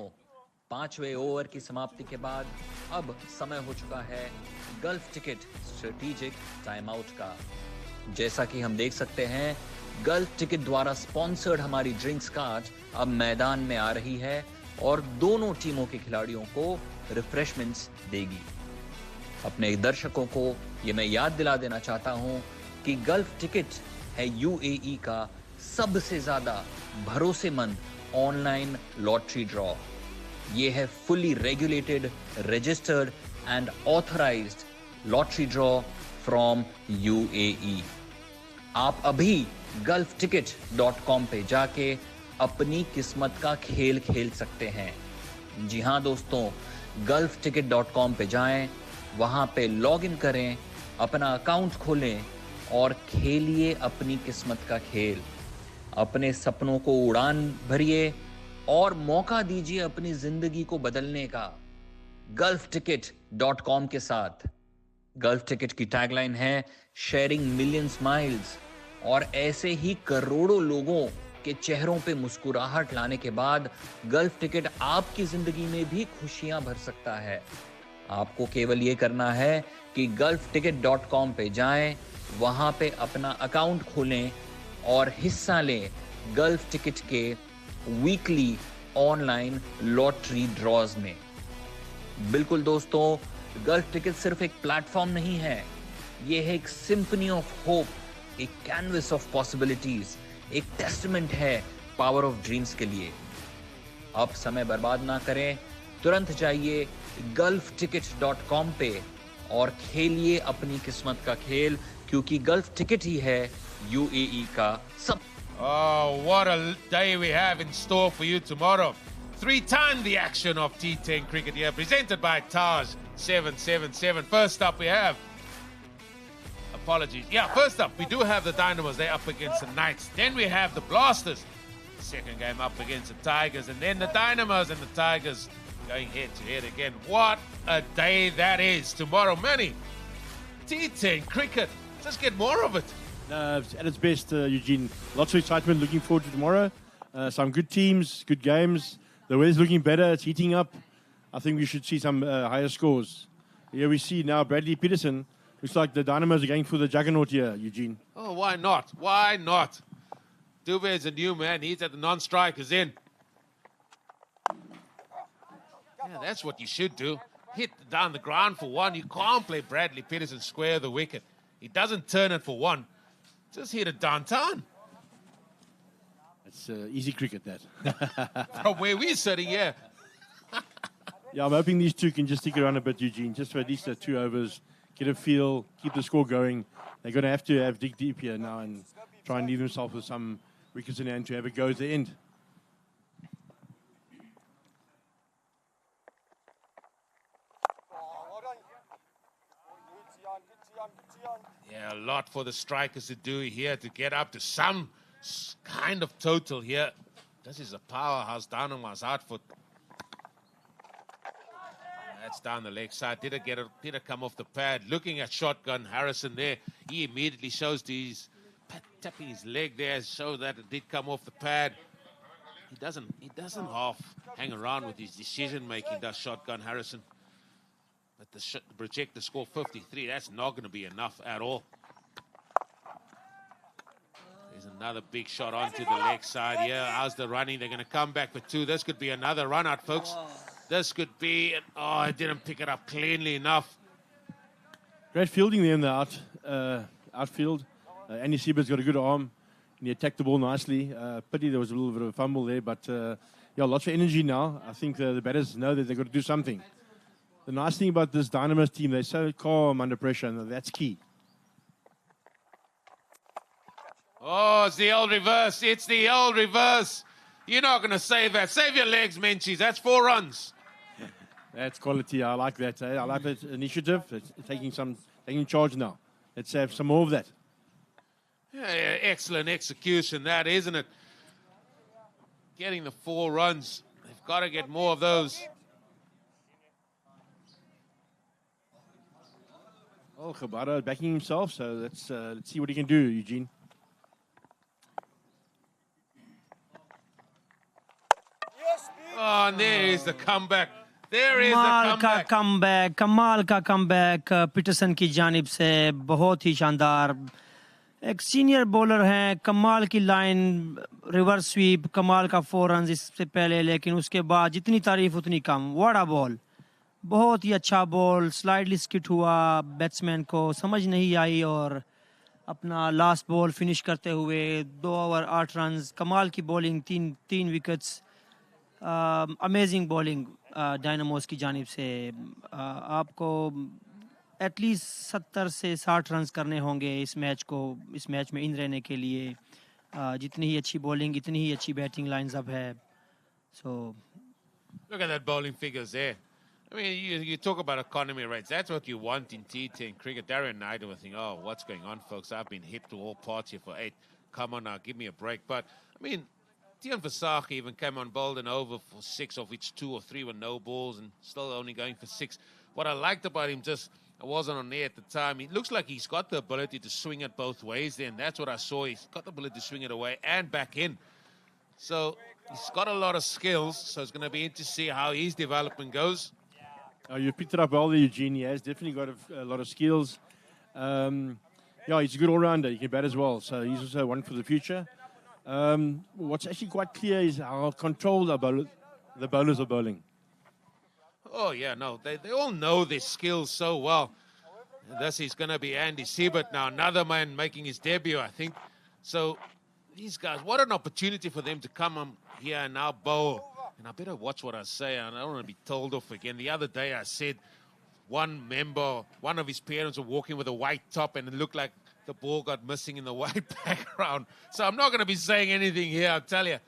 5वें ओवर की समाप्ति के बाद अब समय हो चुका है gulf ticket strategic time out का। जैसा कि हम देख सकते हैं, गल्फ टिकट द्वारा स्पॉन्सर्ड हमारी ड्रिंक्स कार्ड अब मैदान में आ रही है और दोनों टीमों के खिलाड़ियों को रिफ्रेशमेंट्स देगी। अपने दर्शकों को ये मैं याद दिला देना चाहता हूं कि गल्फ टिकट है यूएई का सबसे ज्यादा भरोसेमंद ऑनलाइन लॉटरी ड्रॉ। ये है fully regulated, registered and authorised lottery draw from UAE. आप अभी gulfticket.com पे जाके अपनी किस्मत का खेल खेल सकते हैं। जी हाँ दोस्तों, gulfticket.com पे जाएं, वहां पे लॉग इन करें, अपना अकाउंट खोलें और खेलिए अपनी किस्मत का खेल। अपने सपनों को उड़ान भरिए और मौका दीजिए अपनी जिंदगी को बदलने का gulfticket.com के साथ। गल्फ टिकट की टैगलाइन है शेयरिंग मिलियंस माइल्स, और ऐसे ही करोड़ों लोगों के चेहरों पे मुस्कुराहट लाने के बाद गल्फ टिकट आपकी जिंदगी में भी खुशियां भर सकता है। आपको केवल ये करना है कि gulfticket.com पे जाएं, वहां पे अपना अकाउंट खोलें और हिस्सा लें गल्फ टिकट के वीकली ऑनलाइन लॉटरी ड्रॉज में। बिल्कुल दोस्तों, गल्फ टिकट सिर्फ एक प्लेटफॉर्म नहीं है, ये है एक सिम्फनी ऑफ होप, एक कैनवस ऑफ पॉसिबिलिटीज, एक टेस्टमेंट है पावर ऑफ ड्रीम्स के लिए। अब समय बर्बाद ना करें, तुरंत जाइए gulfticket.com पे और खेलिए अपनी किस्मत का खेल, क्योंकि गल्फ टिकट ही है यूएई का सब। Oh, what a day we have in store for you tomorrow. 3 times the action of T10 cricket here, presented by Taj 777. First up we have, apologies. Yeah, first up, we do have the Dynamos. They're up against the Knights. Then we have the Blasters. Second game up against the Tigers. And then the Dynamos and the Tigers going head to head again. What a day that is tomorrow. Manny, T10 cricket. Just get more of it. It's at its best, Eugene. Lots of excitement. Looking forward to tomorrow. Some good teams, good games. The weather's looking better. It's heating up. I think we should see some higher scores. Here we see now Bradley Peterson. Looks like the Dynamos are going for the juggernaut here, Eugene. Oh, why not? Why not? Dube is a new man. He's at the non-strikers in. Yeah, that's what you should do. Hit down the ground for one. You can't play Bradley Peterson square the wicket. He doesn't turn it for one. Just hit it downtown. It's easy cricket, that. From where we're sitting, yeah. Yeah, I'm hoping these two can just stick around a bit, Eugene, just for at least 2 overs, get a feel, keep the score going. They're going to have dig deep here now and try and leave themselves with some wickets in hand to have a go at the end. Yeah, a lot for the strikers to do here to get up to some kind of total here. This is a powerhouse. Dynamos out for. That's down the leg side. Did it come off the pad? Looking at shotgun Harrison there. He immediately shows these tapping his leg there, show that it did come off the pad. He doesn't half hang around with his decision making, does shotgun Harrison. But the projector score 53, that's not going to be enough at all. There's another big shot onto the leg side. Yeah, how's the running? They're going to come back for two. This could be another run out, folks. This could be, oh, I didn't pick it up cleanly enough. Great fielding there in the outfield. Andy Siebert's got a good arm, and he attacked the ball nicely. Pity there was a little bit of a fumble there, but yeah, lots of energy now. I think the batters know that they've got to do something. The nice thing about this Dynamos team, they're so calm under pressure, and that's key. Oh, it's the old reverse. It's the old reverse. You're not going to save that. Save your legs, Menchies. That's 4 runs. That's quality. I like that. I like that initiative. It's taking charge now. Let's have some more of that. Yeah, excellent execution, that, isn't it? Getting the 4 runs. They've got to get more of those. Oh, Khabara backing himself, so let's see what he can do, Eugene. Oh, and there is the comeback. There is the comeback. कमाल का comeback Peterson की जानिब से बहुत ही शानदार. एक senior bowler हैं, कमाल की लाइन, रिवर्स स्वीप, कमाल का 4 रन इससे पहले, लेकिन उसके बाद जितनी तारीफ उतनी कम. व्हाट अ बॉल, बहुत ही अच्छा बॉल. स्लाइडली स्किट हुआ, बैट्समैन को समझ नहीं आई और अपना लास्ट बॉल फिनिश करते हुए 2 ओवर 8 रन. कमाल की बॉलिंग, तीन विकेट्स. अमेजिंग बॉलिंग डायनामोस की जानिब से. आपको एटलीस्ट 70 से 60 रन करने होंगे इस मैच में इन रहने के लिए. जितनी ही अच्छी बॉलिंग, इतनी ही अच्छी बैटिंग लाइन्स अप है. So look at that bowling figures there. I mean, you talk about economy rates. That's what you want in T10 cricket. Darren Naidoo will think, oh, what's going on, folks? I've been hit to all parts here for 8. Come on now, give me a break. But, I mean, Tian Versage even came on bowled and over for 6, of which 2 or 3 were no balls and still only going for 6. What I liked about him, I wasn't on air at the time, it looks like he's got the ability to swing it both ways then. That's what I saw. He's got the ability to swing it away and back in. So he's got a lot of skills, so it's going to be interesting to see how his development goes. You picked it up well there, Eugene. He has definitely got a lot of skills. Yeah, he's a good all-rounder. He can bat as well, so he's also one for the future. What's actually quite clear is how controlled the bowlers are bowling. Oh, yeah, no, they all know their skills so well. And this is going to be Andy Siebert now, another man making his debut, I think. So these guys, what an opportunity for them to come here and now bowl. And I better watch what I say. I don't want to be told off again. The other day I said one of his parents were walking with a white top and it looked like the ball got missing in the white background. So I'm not going to be saying anything here, I'll tell you.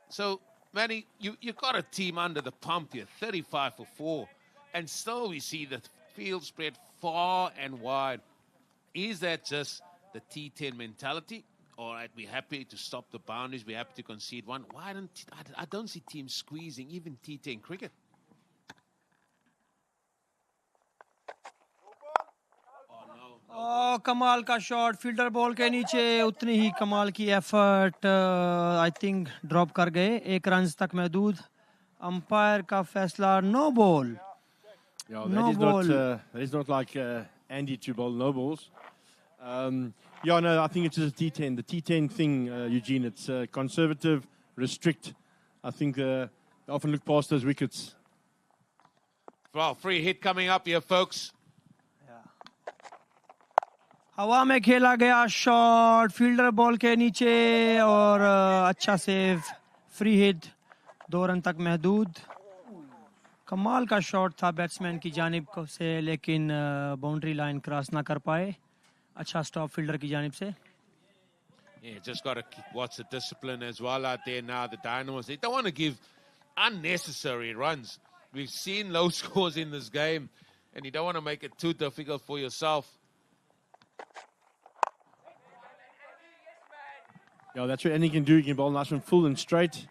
So, Manny, you got a team under the pump here, 35 for 4. And still we see the field spread far and wide. Is that just the T10 mentality? Or are we happy to stop the boundaries? We're happy to concede one. I don't see teams squeezing, even T10 cricket. कमाल का shot, fielder ball के नीचे, उतनी ही कमाल की effort. I think drop कर गए. 1 run तक महदूद. अंपायर का फैसला no ball. That is not like Andy to bowl no balls. Yeah, no, I think it's just a T10. The T10 thing, Eugene, it's conservative, restrict. I think they often look past those wickets. Well, free hit coming up here, folks. हवा में खेला गया shot, fielder ball के नीचे और अच्छा save. Free hit, 2 run तक महदूद. कमाल का शॉट था बैट्समैन की जानिब से, लेकिन बाउंड्री लाइन क्रॉस ना कर पाए. अच्छा स्टॉप फील्डर की जानिब से. Yeah, just got to watch the discipline as well out there now. The Dynamos, they don't want to give unnecessary runs. We've seen low scores in this game, and you don't want to make it too difficult for yourself. Yeah, that's what Andy can do. He can bowl nice and full and straight.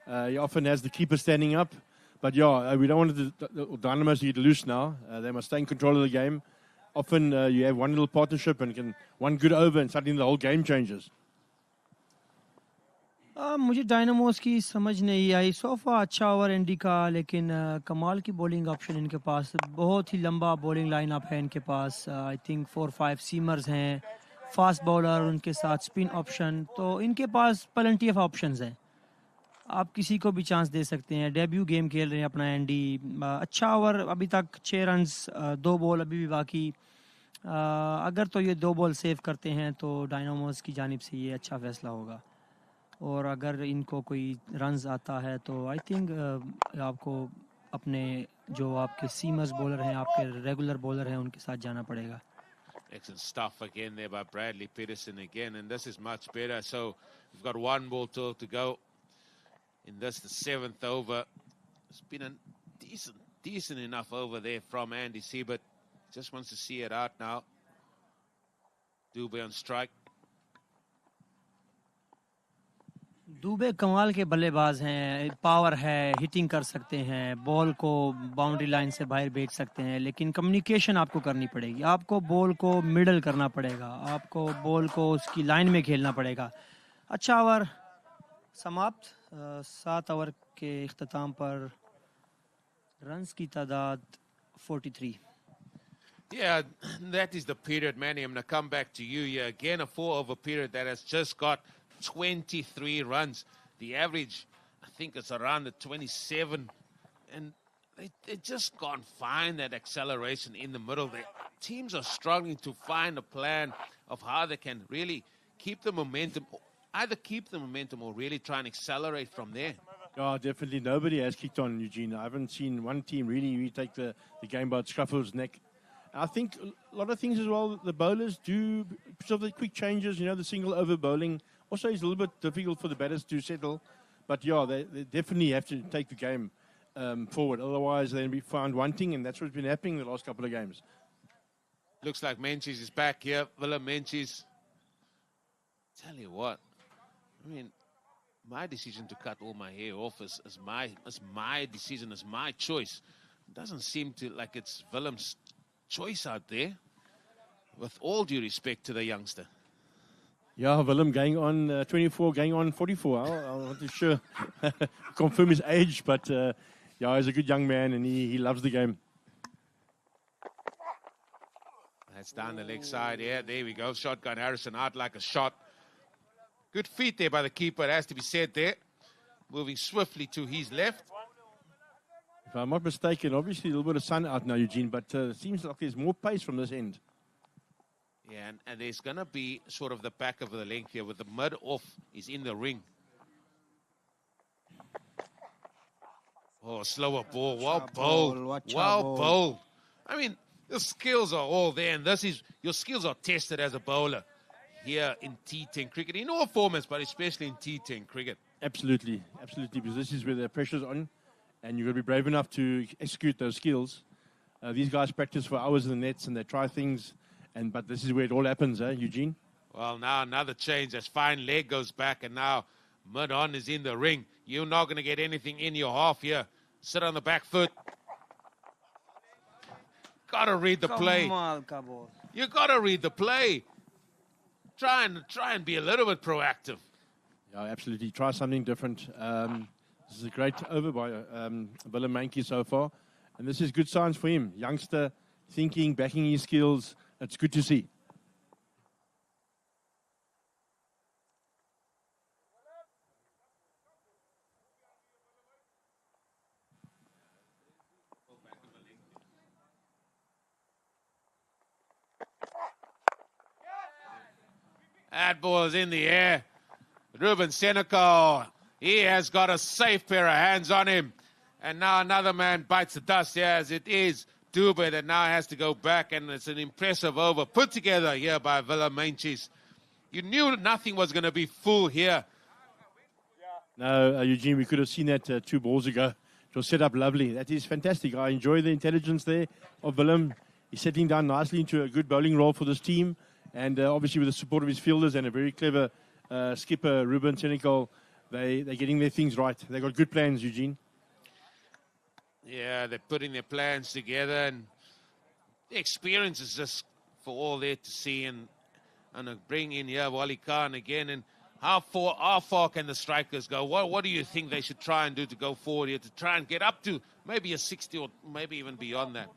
He often has the keeper standing up. But yeah, we don't want the Dynamos to get loose now. They must stay in control of the game. Often you have one little partnership and one good over and suddenly the whole game changes. मुझे Dynamos की समझ नहीं आई. Sofa अच्छा over Andy का, लेकिन कमाल की bowling option इनके पास. बहुत ही लंबा बॉलिंग लाइनअप है इनके पास. आई थिंक 4-5 सीमर्स हैं, फास्ट बॉलर, उनके साथ स्पिन ऑप्शन. तो इनके पास प्लेंटी ऑफ ऑप्शंस हैं. आप किसी को भी चांस दे सकते हैं. डेब्यू गेम खेल रहे हैं अपना एंडी. अच्छा ओवर, अभी तक 6 रन्स, 2 बॉल अभी भी बाकी. अगर तो ये 2 बॉल सेव करते हैं तो डायनामोस की जानिब से ये अच्छा फैसला होगा. और अगर इनको कोई रन्स आता है तो आई थिंक आपको अपने जो आपके सीमर्स बॉलर हैं, आपके रेगुलर बॉलर हैं, उनके साथ जाना पड़ेगा. Excellent stuff again there by Bradley Peterson again, and this is much better. So we've got 1 ball to go in this, the 7th over. It's been a decent enough over there from Andy Siebert. Just wants to see it out now. Dubé on strike. Dubey कमाल के बल्लेबाज हैं. Power है, hitting कर सकते हैं, ball को boundary line से बाहर भेज सकते हैं, लेकिन कम्युनिकेशन आपको करनी पड़ेगी. आपको बॉल को मिडल करना पड़ेगा, आपको बॉल को उसकी लाइन में खेलना पड़ेगा. अच्छा ओवर समाप्त. 7 ओवर के इख्तिताम पर रन्स की तादाद 43. Yeah, that is the period, Manny. I'm going to come back to you here. Again, a 4-over period that has just got 23 runs. The average, I think it's around the 27. And they just can't find that acceleration in the middle. The teams are struggling to find a plan of how they can really keep the momentum, either keep the momentum or really try and accelerate from there. Yeah, definitely. Nobody has kicked on, Eugene. I haven't seen one team really retake the game by the scruff of his neck. I think a lot of things as well, the bowlers do, because of the quick changes, the single over bowling, also is a little bit difficult for the batters to settle. But yeah, they definitely have to take the game forward. Otherwise, they'll be found wanting, and that's what's been happening the last couple of games. Looks like Menzies is back here. Willem Menzies. Tell you what, I mean, my decision to cut all my hair off is my decision, is my choice. It doesn't seem to like it's Willem's choice out there, with all due respect to the youngster. Yeah, Willem going on 24, going on 44. I'm not too sure confirm his age, but yeah, he's a good young man and he loves the game. That's down the leg side. Yeah, there we go. Shotgun Harrison out like a shot. Good feet there by the keeper, it has to be said there. Moving swiftly to his left. If I'm not mistaken, obviously a little bit of sun out now, Eugene, but it seems like there's more pace from this end. Yeah, and there's going to be sort of the back of the length here with the mid off is in the ring. Oh, slower ball. Well bowled. Well bowled. I mean, the skills are all there, and your skills are tested as a bowler here in T10 cricket, in all formats, but especially in T10 cricket. Absolutely, because this is where the pressure's on, and you've got to be brave enough to execute those skills. These guys practice for hours in the nets, and they try things, but this is where it all happens, Eugene? Well, now another change as fine leg goes back, and now mid-on is in the ring. You're not going to get anything in your half here. Sit on the back foot. Got to read the play. You got to read the play. Try and be a little bit proactive. Yeah, absolutely. Try something different. This is a great over by Willem Menzies so far. And this is good signs for him. Youngster, thinking, backing his skills. It's good to see. That ball is in the air. Ruben Senecal, he has got a safe pair of hands on him. And now another man bites the dust here, as it is Dubé that now has to go back. And it's an impressive over put together here by Willem Menzies. You knew nothing was going to be full here. No, Eugene, we could have seen that 2 balls ago. It was set up lovely. That is fantastic. I enjoy the intelligence there of Willem. He's settling down nicely into a good bowling role for this team. And obviously with the support of his fielders and a very clever skipper, Ruben Senecal, they're getting their things right. They've got good plans, Eugene. Yeah, they're putting their plans together, and the experience is just for all there to see. And bring in here Wali Khan again. And how far can the strikers go? What do you think they should try and do to go forward here to try and get up to maybe a 60 or maybe even beyond that?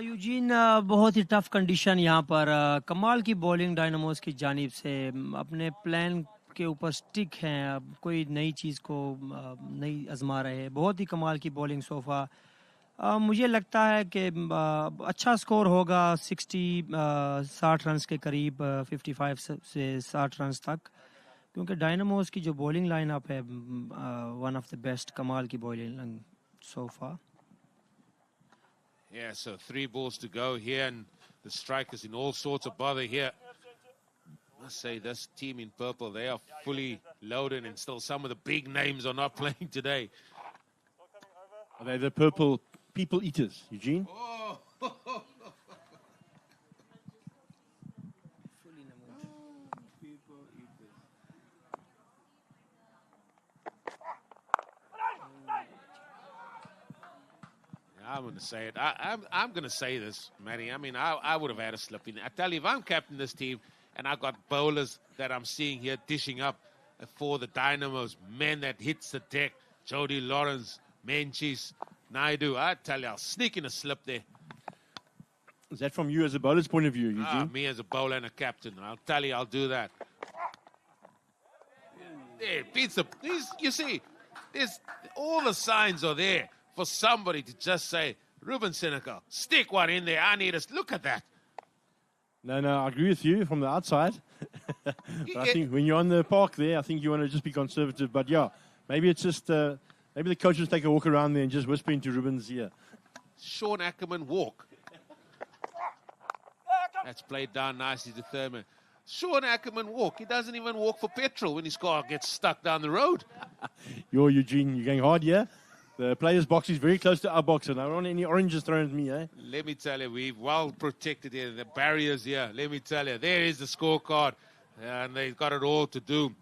Eugene बहुत ही tough condition यहाँ पर कमाल की bowling Dynamos की जानिब से अपने plan के ऊपर स्टिक हैं. अब कोई नई चीज़ को नहीं आजमा रहे हैं. बहुत ही कमाल की बॉलिंग सोफा. मुझे लगता है कि अच्छा स्कोर होगा 60 रन्स के करीब 55 से 60 रन्स तक, क्योंकि डायनामोस की जो बॉलिंग लाइनअप है वन ऑफ द बेस्ट कमाल की bowling sofa. Yeah, so 3 balls to go here, and the strikers in all sorts of bother here. I must say, this team in purple, they are fully loaded, and still some of the big names are not playing today. Are they the purple people eaters, Eugene? Oh. I'm going to say it. I'm going to say this, Matty. I mean, I would have had a slip in. I tell you, if I'm captain this team and I've got bowlers that I'm seeing here dishing up for the Dynamos, men that hits the deck, Jody Lawrence, Menchis, Naidu, I tell you, I'll sneak in a slip there. Is that from you as a bowler's point of view, Eugene? Me as a bowler and a captain. I'll tell you, I'll do that. There, beats the... You see, there's all the signs are there for somebody to just say, Ruben Senecal, stick one in there. I need us. Look at that. No, I agree with you from the outside. But I think when you're on the park there, I think you want to just be conservative. But yeah, maybe it's just, maybe the coaches take a walk around there and just whisper into Ruben's ear. Sean Ackerman walk. That's played down nicely to Thurman. Sean Ackerman walk. He doesn't even walk for petrol when his car gets stuck down the road. You're Eugene, you're going hard, yeah? The players' box is very close to our box, and I don't want any oranges thrown at me, eh? Let me tell you, we've well protected here. The barriers here, let me tell you, there is the scorecard, and they've got it all to do.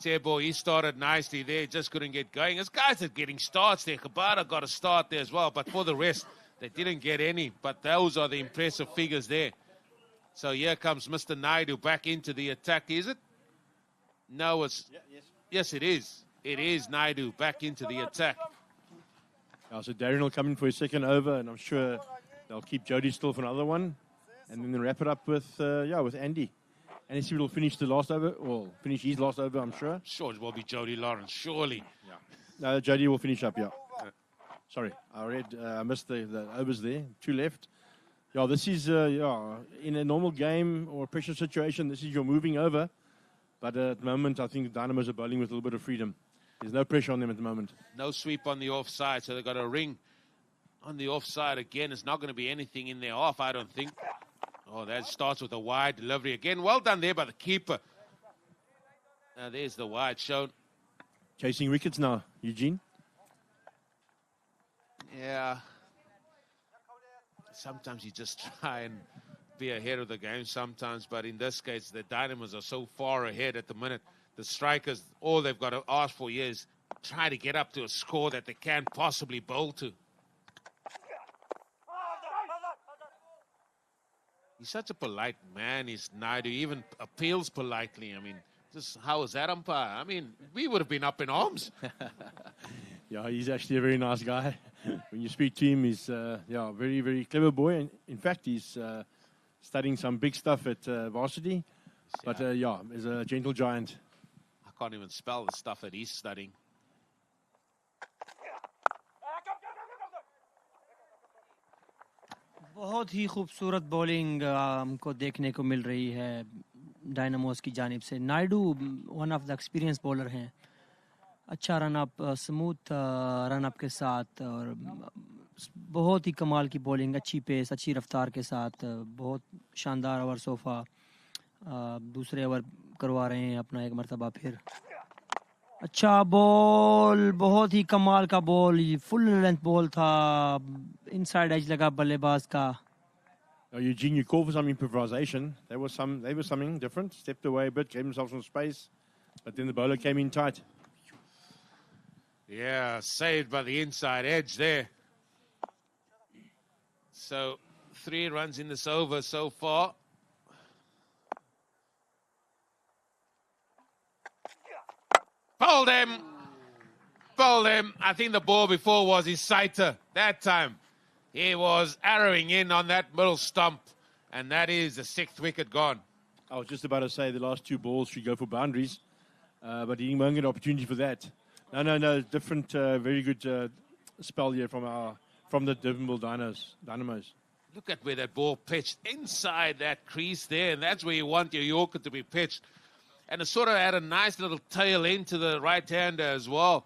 Sebo, he started nicely there, just couldn't get going. There's guys that are getting starts there. Kabata got a start there as well, but for the rest, they didn't get any. But those are the impressive figures there. So here comes Mr. Naidu back into the attack, is it? No, it's... Yes, it is. It is Naidu back into the attack. So Darren will come in for his second over, and I'm sure they'll keep Jody still for another one. And then they'll wrap it up with Andy. And see will finish the last over, or finish his last over, I'm sure. Sure, it will be Jody Lawrence, surely. Yeah. No, Jody will finish up, yeah. Sorry, I missed the overs there. 2 left. Yeah, this is, in a normal game or pressure situation, this is your moving over. But at the moment, I think the Dynamos are bowling with a little bit of freedom. There's no pressure on them at the moment. No sweep on the offside, so they've got a ring on the offside again. It's not going to be anything in their half, I don't think. Oh, that starts with a wide delivery again. Well done there by the keeper. Now there's the wide shown. Chasing wickets now, Eugene. Yeah. Sometimes you just try and be ahead of the game sometimes, but in this case, the Dynamos are so far ahead at the minute. The strikers, all they've got to ask for here is try to get up to a score that they can possibly bowl to. He's such a polite man, he's Naidu. He even appeals politely. I mean, just how is that umpire? I mean, we would have been up in arms. Yeah, he's actually a very nice guy. When you speak to him, he's a very, very clever boy. And in fact, he's studying some big stuff at varsity. But he's a gentle giant. I can't even spell the stuff that he's studying. बहुत ही खूबसूरत bowling हमको देखने को मिल रही है Dynamos की जानिब से. Naidu one of the experience bowler हैं. अच्छा run up, smooth run up के साथ, और बहुत ही कमाल की बॉलिंग, अच्छी पेस, अच्छी रफ्तार के साथ. बहुत शानदार ओवर सोफा. दूसरे ओवर करवा रहे हैं अपना एक मरतबा फिर. अच्छा बॉल बहुत ही कमाल का बॉल फुल लेंथ बॉल था इनसाइड एज लगा बल्लेबाज का Eugene, you called for some improvisation. They were something different. Stepped away a bit, gave themselves some space, but then the bowler came in tight. Yeah, saved by the inside edge there. So 3 runs in this over so far. Bowled him. Bowled him. I think the ball before was his sighter. That time he was arrowing in on that middle stump. And that is the 6th wicket gone. I was just about to say the last 2 balls should go for boundaries. But he won't get an opportunity for that. No. Different, very good spell here from the Durbanville Dynamos. Look at where that ball pitched. Inside that crease there. And that's where you want your Yorker to be pitched. And it sort of had a nice little tail into the right-hander as well.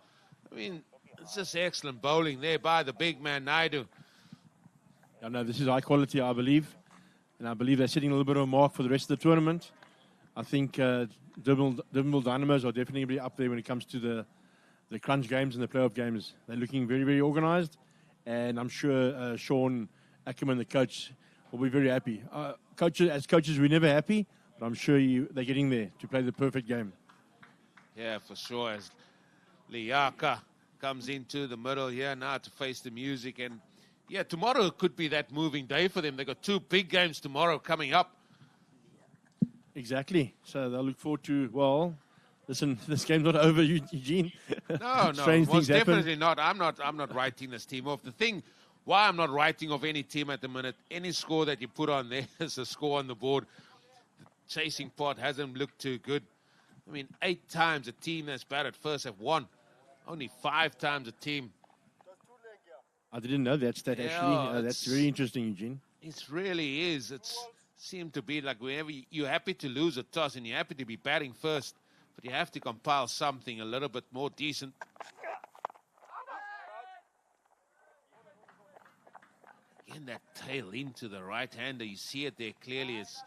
I mean, it's just excellent bowling there by the big man, Naidu. I know this is high quality, I believe. And I believe they're setting a little bit of a mark for the rest of the tournament. I think Durbanville Dynamos are definitely up there when it comes to the crunch games and the playoff games. They're looking very, very organised. And I'm sure Sean Ackerman, the coach, will be very happy. As coaches, we're never happy. But I'm sure they're getting there to play the perfect game. Yeah, for sure. As Liaka comes into the middle here now to face the music. And, yeah, tomorrow could be that moving day for them. They've got 2 big games tomorrow coming up. Exactly. So they'll look forward to, well, listen, this game's not over, Eugene. No, Strange things happen. Definitely not. I'm not writing this team off. The thing, why I'm not writing off any team at the minute, any score that you put on there is a score on the board. Chasing pot hasn't looked too good. I mean, 8 times a team that's batted first have won. Only 5 times a team. I didn't know that stat, actually. That's very interesting, Eugene. It really is. It seemed to be like whenever you're happy to lose a toss and you're happy to be batting first, but you have to compile something a little bit more decent. Again, that tail into the right-hander. You see it there clearly. It's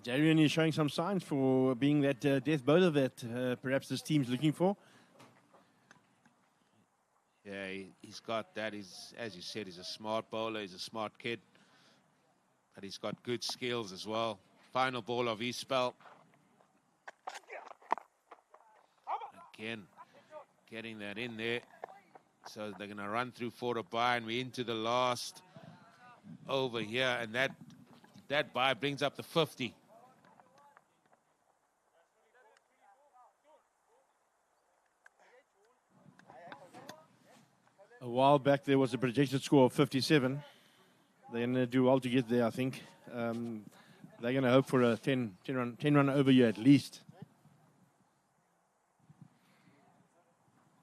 Darian is showing some signs for being that death bowler that perhaps this team's looking for. Yeah, he's got that. As you said, he's a smart bowler. He's a smart kid. But he's got good skills as well. Final ball of his spell. Again, getting that in there. So they're going to run through 4 to bye, and we're into the last over here. And that bye brings up the 50. A while back, there was a projected score of 57. They're going to do well to get there, I think. They're going to hope for a 10 run over here at least.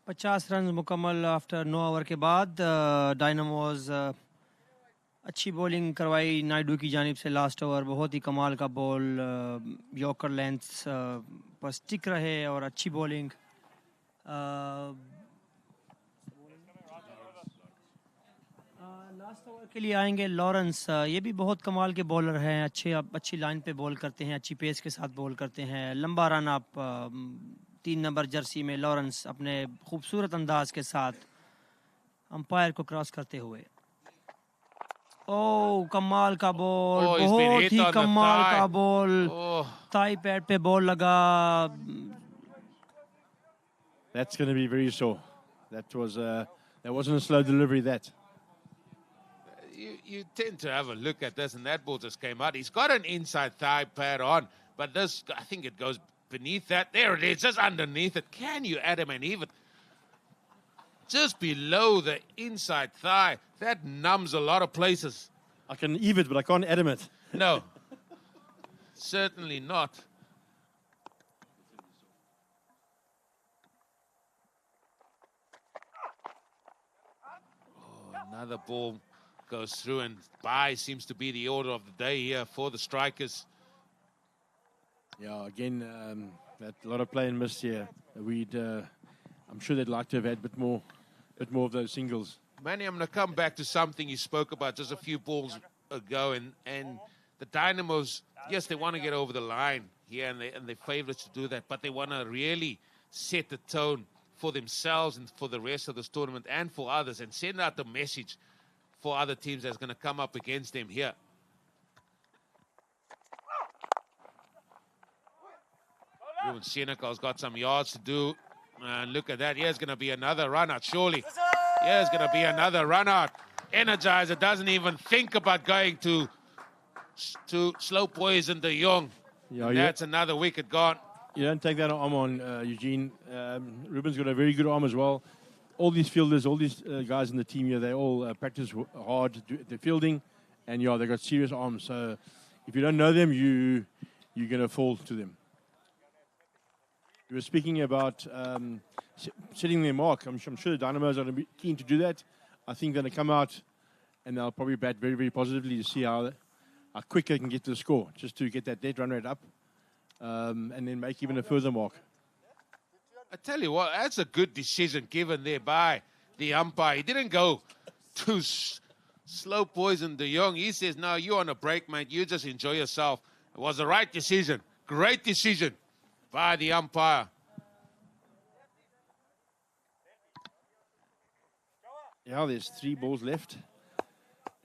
50 run मुकम्मल after 9 over के बाद dynamos अच्छी bowling करवाई नायडू की जानिब से last over बहुत ही कमाल का बॉल यॉर्कर लेंथ्स पर स्टिक रहे और अच्छी बॉलिंग लास्ट ओवर के लिए आएंगे लॉरेंस ये भी बहुत कमाल के बॉलर हैं अच्छी लाइन पे बॉल करते हैं अच्छी पेस के साथ बॉल करते हैं लंबा रन अप 3 नंबर जर्सी में लॉरेंस अपने खूबसूरत अंदाज के साथ अंपायर को क्रॉस करते हुए कमाल का बॉल बहुत ही कमाल का बॉल थाई पैड पे बॉल लगा That's going to be very sore. That wasn't a slow delivery, that. You tend to have a look at this, and that ball just came out. He's got an inside thigh pad on, but this, I think it goes beneath that. There it is, just underneath it. Can you Adam and even just below the inside thigh? That numbs a lot of places. I can eve it, but I can't Adam it. No, certainly not. Another ball goes through, and bye seems to be the order of the day here for the strikers. Yeah, again, that a lot of play and miss here. I'm sure they'd like to have had a bit more of those singles. Manny, I'm going to come back to something you spoke about just a few balls ago, and the Dynamos, yes, they want to get over the line here, and they're favorites to do that, but they want to really set the tone for themselves and for the rest of this tournament and for others, and send out the message for other teams that's going to come up against them here. Ruben Senegal's got some yards to do. And look at that. Here's going to be another run out, surely. Here's going to be another run out. Energizer doesn't even think about going to slow poison De Jong. Yeah, That's another wicket gone. You don't take that arm on, Eugene. Ruben's got a very good arm as well. All these fielders, all these guys in the team here, they all practice hard, the fielding, and yeah, they've got serious arms. So if you don't know them, you're going to fall to them. We were speaking about setting their mark. I'm sure the Dynamos are going to be keen to do that. I think they're going to come out and they'll probably bat very, very positively to see how quick they can get to the score, just to get that dead run rate up and then make even a further mark. I tell you what, that's a good decision given there by the umpire. He didn't go to slow poison De Jong. He says, no, you're on a break, mate. You just enjoy yourself. It was the right decision. Great decision by the umpire. Yeah, there's 3 balls left.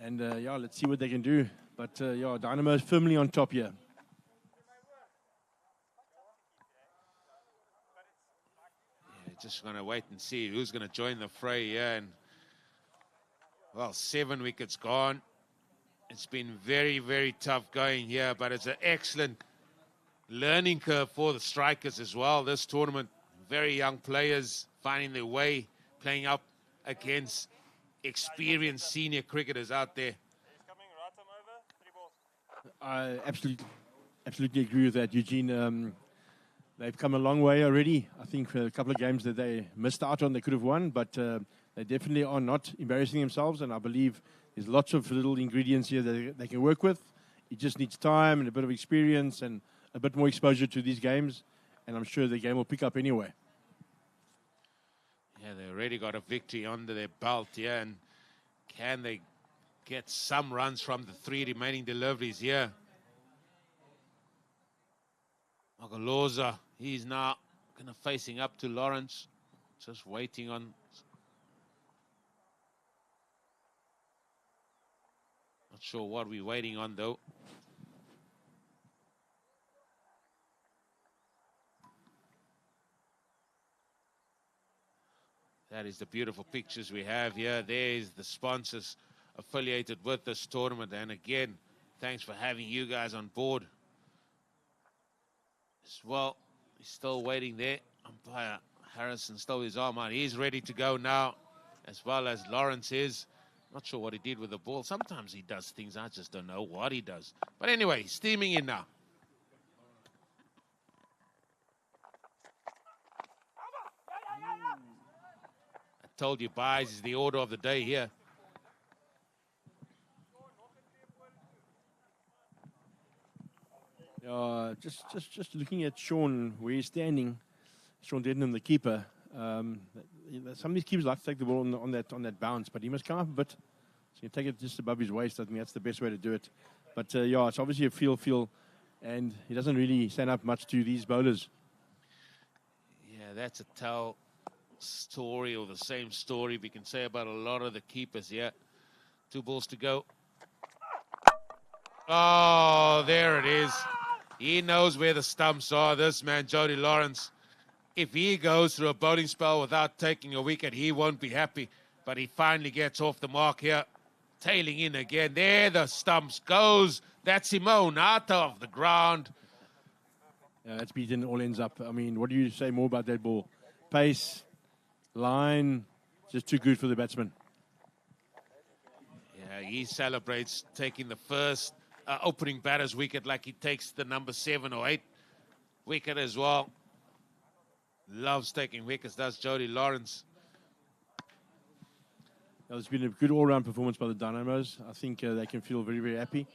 And, yeah, let's see what they can do. But, yeah, Dynamo is firmly on top here. Yeah, just going to wait and see who's going to join the fray here. And, well, 7 wickets gone. It's been very, very tough going here, but it's an excellent learning curve for the strikers as well. This tournament, very young players finding their way, playing up against experienced senior cricketers out there. I absolutely agree with that, Eugene. They've come a long way already. I think for a couple of games that they missed out on, they could have won, but they definitely are not embarrassing themselves, and I believe there's lots of little ingredients here that they can work with. It just needs time and a bit of experience and a bit more exposure to these games, and I'm sure the game will pick up anyway. Yeah, they already got a victory under their belt, yeah, and can they get some runs from the 3 remaining deliveries here? Magaloza, he's now kind of facing up to Lawrence, just waiting on. Not sure what we're waiting on, though. That is the beautiful pictures we have here. There's the sponsors affiliated with this tournament. And again, thanks for having you guys on board as well. He's still waiting there. Umpire Harrison stole his arm out. He's ready to go now, as well as Lawrence is. Not sure what he did with the ball. Sometimes he does things, I just don't know what he does. But anyway, steaming in now. I told you, buys is the order of the day here. Just looking at Sean, where he's standing, Sean Dedenham, the keeper. Some of these keepers like to take the ball on that bounce, but he must come up a bit. So you take it just above his waist. I think that's the best way to do it. But yeah, it's obviously a feel, and he doesn't really stand up much to these bowlers. Yeah, that's a tell story, or the same story we can say about a lot of the keepers. Yeah, 2 balls to go. Oh, there it is. He knows where the stumps are, this man, Jody Lawrence. If he goes through a bowling spell without taking a wicket, he won't be happy. But he finally gets off the mark here. Tailing in again. There the stumps goes. That's Simone out of the ground. That's beaten all ends up. I mean, what do you say more about that ball? Pace, line, just too good for the batsman. Yeah, he celebrates taking the first opening batter's wicket like he takes the number 7 or 8 wicket as well. Loves taking wickets, does Jody Lawrence. It's been a good all-round performance by the Dynamos. I think they can feel very, very happy.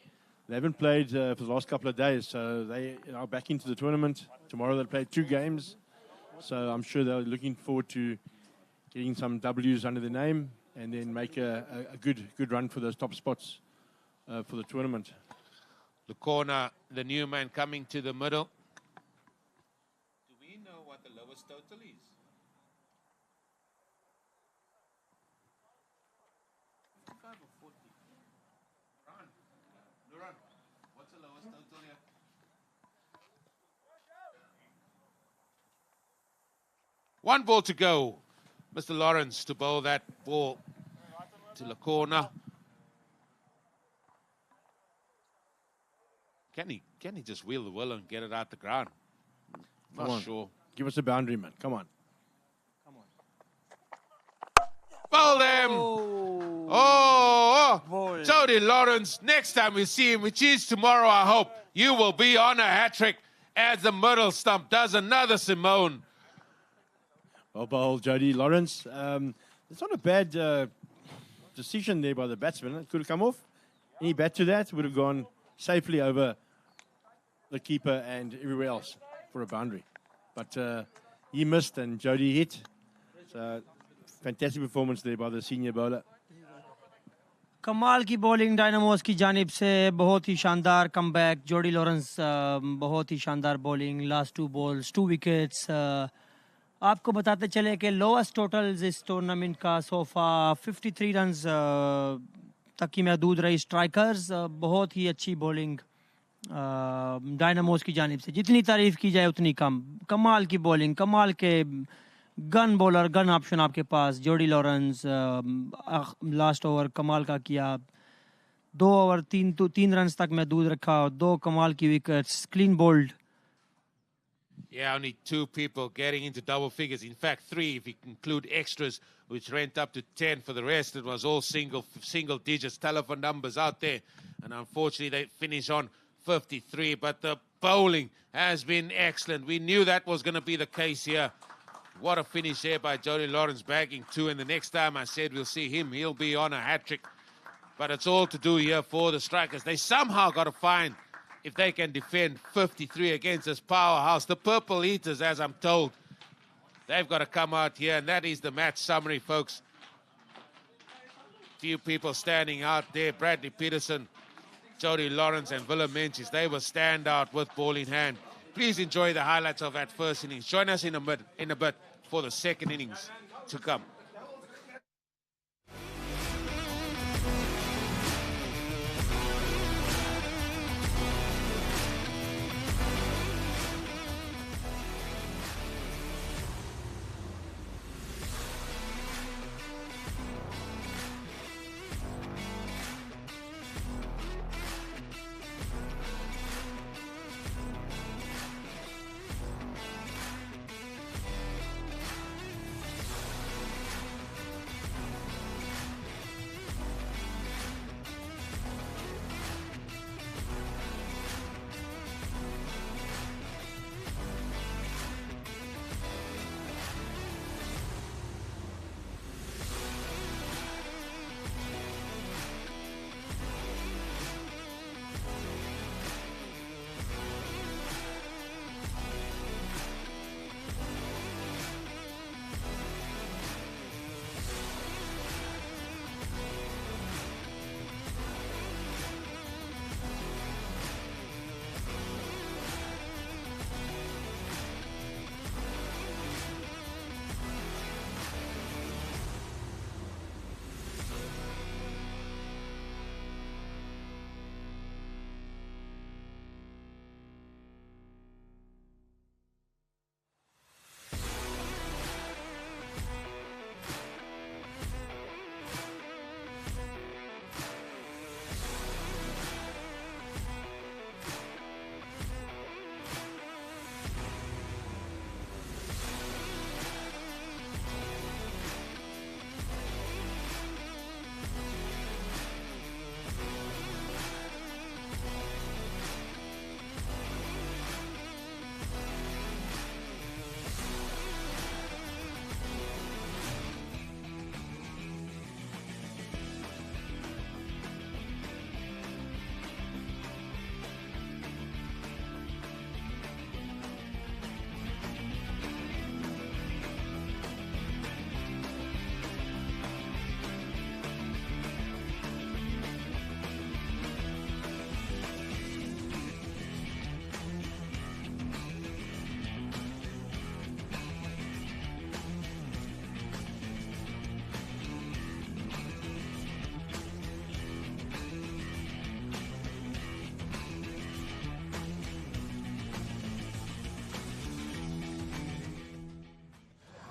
They haven't played for the last couple of days, so they are back into the tournament. Tomorrow they'll play 2 games, so I'm sure they're looking forward to getting some W's under their name and then make a good run for those top spots for the tournament. The corner, the new man coming to the middle. we know what the lowest total is? 55 or 40? Luran, what's the lowest total here? One ball to go. Mr. Lawrence to bowl that ball to the corner. Can he just wheel the willow and get it out the ground? Not sure. Give us a boundary, man. Come on. Bowl them! Oh, Jody Lawrence, next time we see him, which is tomorrow, I hope, you will be on a hat-trick as the middle stump does another Simone. Well bowled, Jody Lawrence. It's not a bad decision there by the batsman. It could have come off. Any bat to that would have gone safely over the keeper and everywhere else for a boundary. But he missed and Jody hit. So fantastic performance there by the senior bowler. कमाल की bowling Dynamos की जानिब से बहुत ही शानदार comeback जोडी Lawrence बहुत ही शानदार बॉलिंग लास्ट 2 बॉल्स 2 विकेट्स आपको बताते चले कि लोएस्ट टोटल्स इस टूर्नामेंट का सोफा 53 रन्स तक की महदूद रही स्ट्राइकर्स बहुत ही अच्छी बॉलिंग डायनामोस की जानिब से जितनी तारीफ की जाए उतनी कम कमाल की बॉलिंग कमाल के गन बॉलर गन ऑप्शन आपके पास जोडी लॉरेंस लास्ट ओवर कमाल का किया 2 ओवर 3 रन्स तक महदूद रखा 2 कमाल की wickets clean bowled. Yeah, only 2 people getting into double figures. In fact, 3 if you include extras, which went up to 10. For the rest, it was all single digits, telephone numbers out there. And unfortunately, they finish on 53. But the bowling has been excellent. We knew that was going to be the case here. What a finish there by Jody Lawrence, bagging 2. And the next time I said we'll see him, he'll be on a hat-trick. But it's all to do here for the strikers. They somehow got to find if they can defend 53 against this powerhouse. The Purple Eaters, as I'm told, they've got to come out here, and that is the match summary, folks. Few people standing out there. Bradley Peterson, Jody Lawrence, and Willem Menzies. They will stand out with ball in hand. Please enjoy the highlights of that first innings. Join us in a bit for the second innings to come.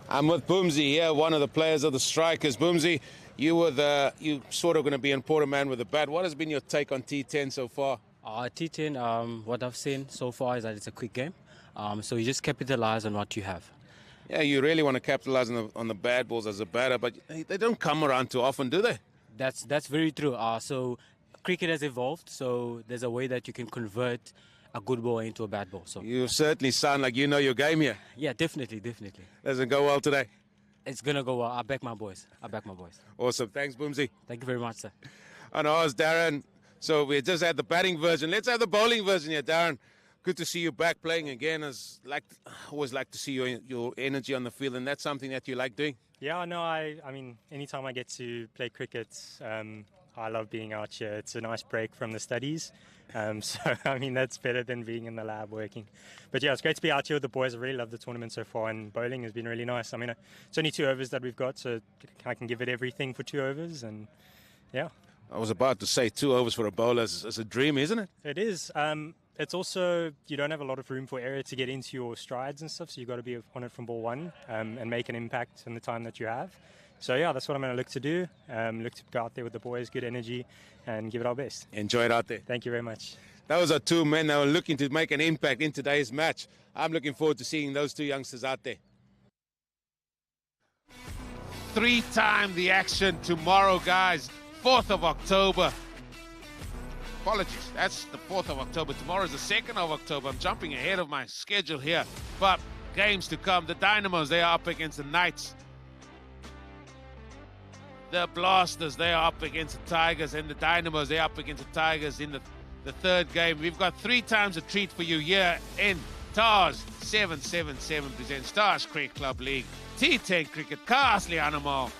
I'm with Boomsy here, one of the players of the Strikers. Boomsy, you sort of going to be an important man with the bat. What has been your take on T10 so far? T10, what I've seen so far is that it's a quick game. So you just capitalize on what you have. Yeah, you really want to capitalize on the bad balls as a batter, but they don't come around too often, do they? That's very true. So cricket has evolved, so there's a way that you can convert a good ball into a bad ball. So You certainly sound like you know your game here. yeah, definitely. Doesn't go well today. It's gonna go well. I back my boys. Awesome. Thanks, Boomsy. Thank you very much, sir. And ours, Darren. So we just had the batting version. Let's have the bowling version here, Darren. Good to see you back playing again. Always like to see your energy on the field, and that's something that you like doing. Yeah, no, I mean, anytime I get to play cricket, I love being out here. It's a nice break from the studies. So, I mean, that's better than being in the lab working. But yeah, it's great to be out here with the boys. I really love the tournament so far, and bowling has been really nice. I mean, it's only 2 overs that we've got, so I can give it everything for 2 overs, and yeah. I was about to say 2 overs for a bowler is a dream, isn't it? It is. It's also, you don't have a lot of room for error to get into your strides and stuff, so you've got to be on it from ball 1 and make an impact in the time that you have. So yeah, that's what I'm going to look to do. Look to go out there with the boys, good energy, and give it our best. Enjoy it out there. Thank you very much. Those are 2 men that were looking to make an impact in today's match. I'm looking forward to seeing those 2 youngsters out there. 3-time the action tomorrow, guys. 4th of October. Apologies, that's the 4th of October. Tomorrow is the 2nd of October. I'm jumping ahead of my schedule here. But games to come. The Dynamos, they are up against the Knights. The Blasters, they are up against the Tigers. And the Dynamos, they are up against the Tigers in the 3rd game. We've got 3 times a treat for you here in TARS 777 presents TARS Cricket Club League. T10 Cricket, Castle Animal.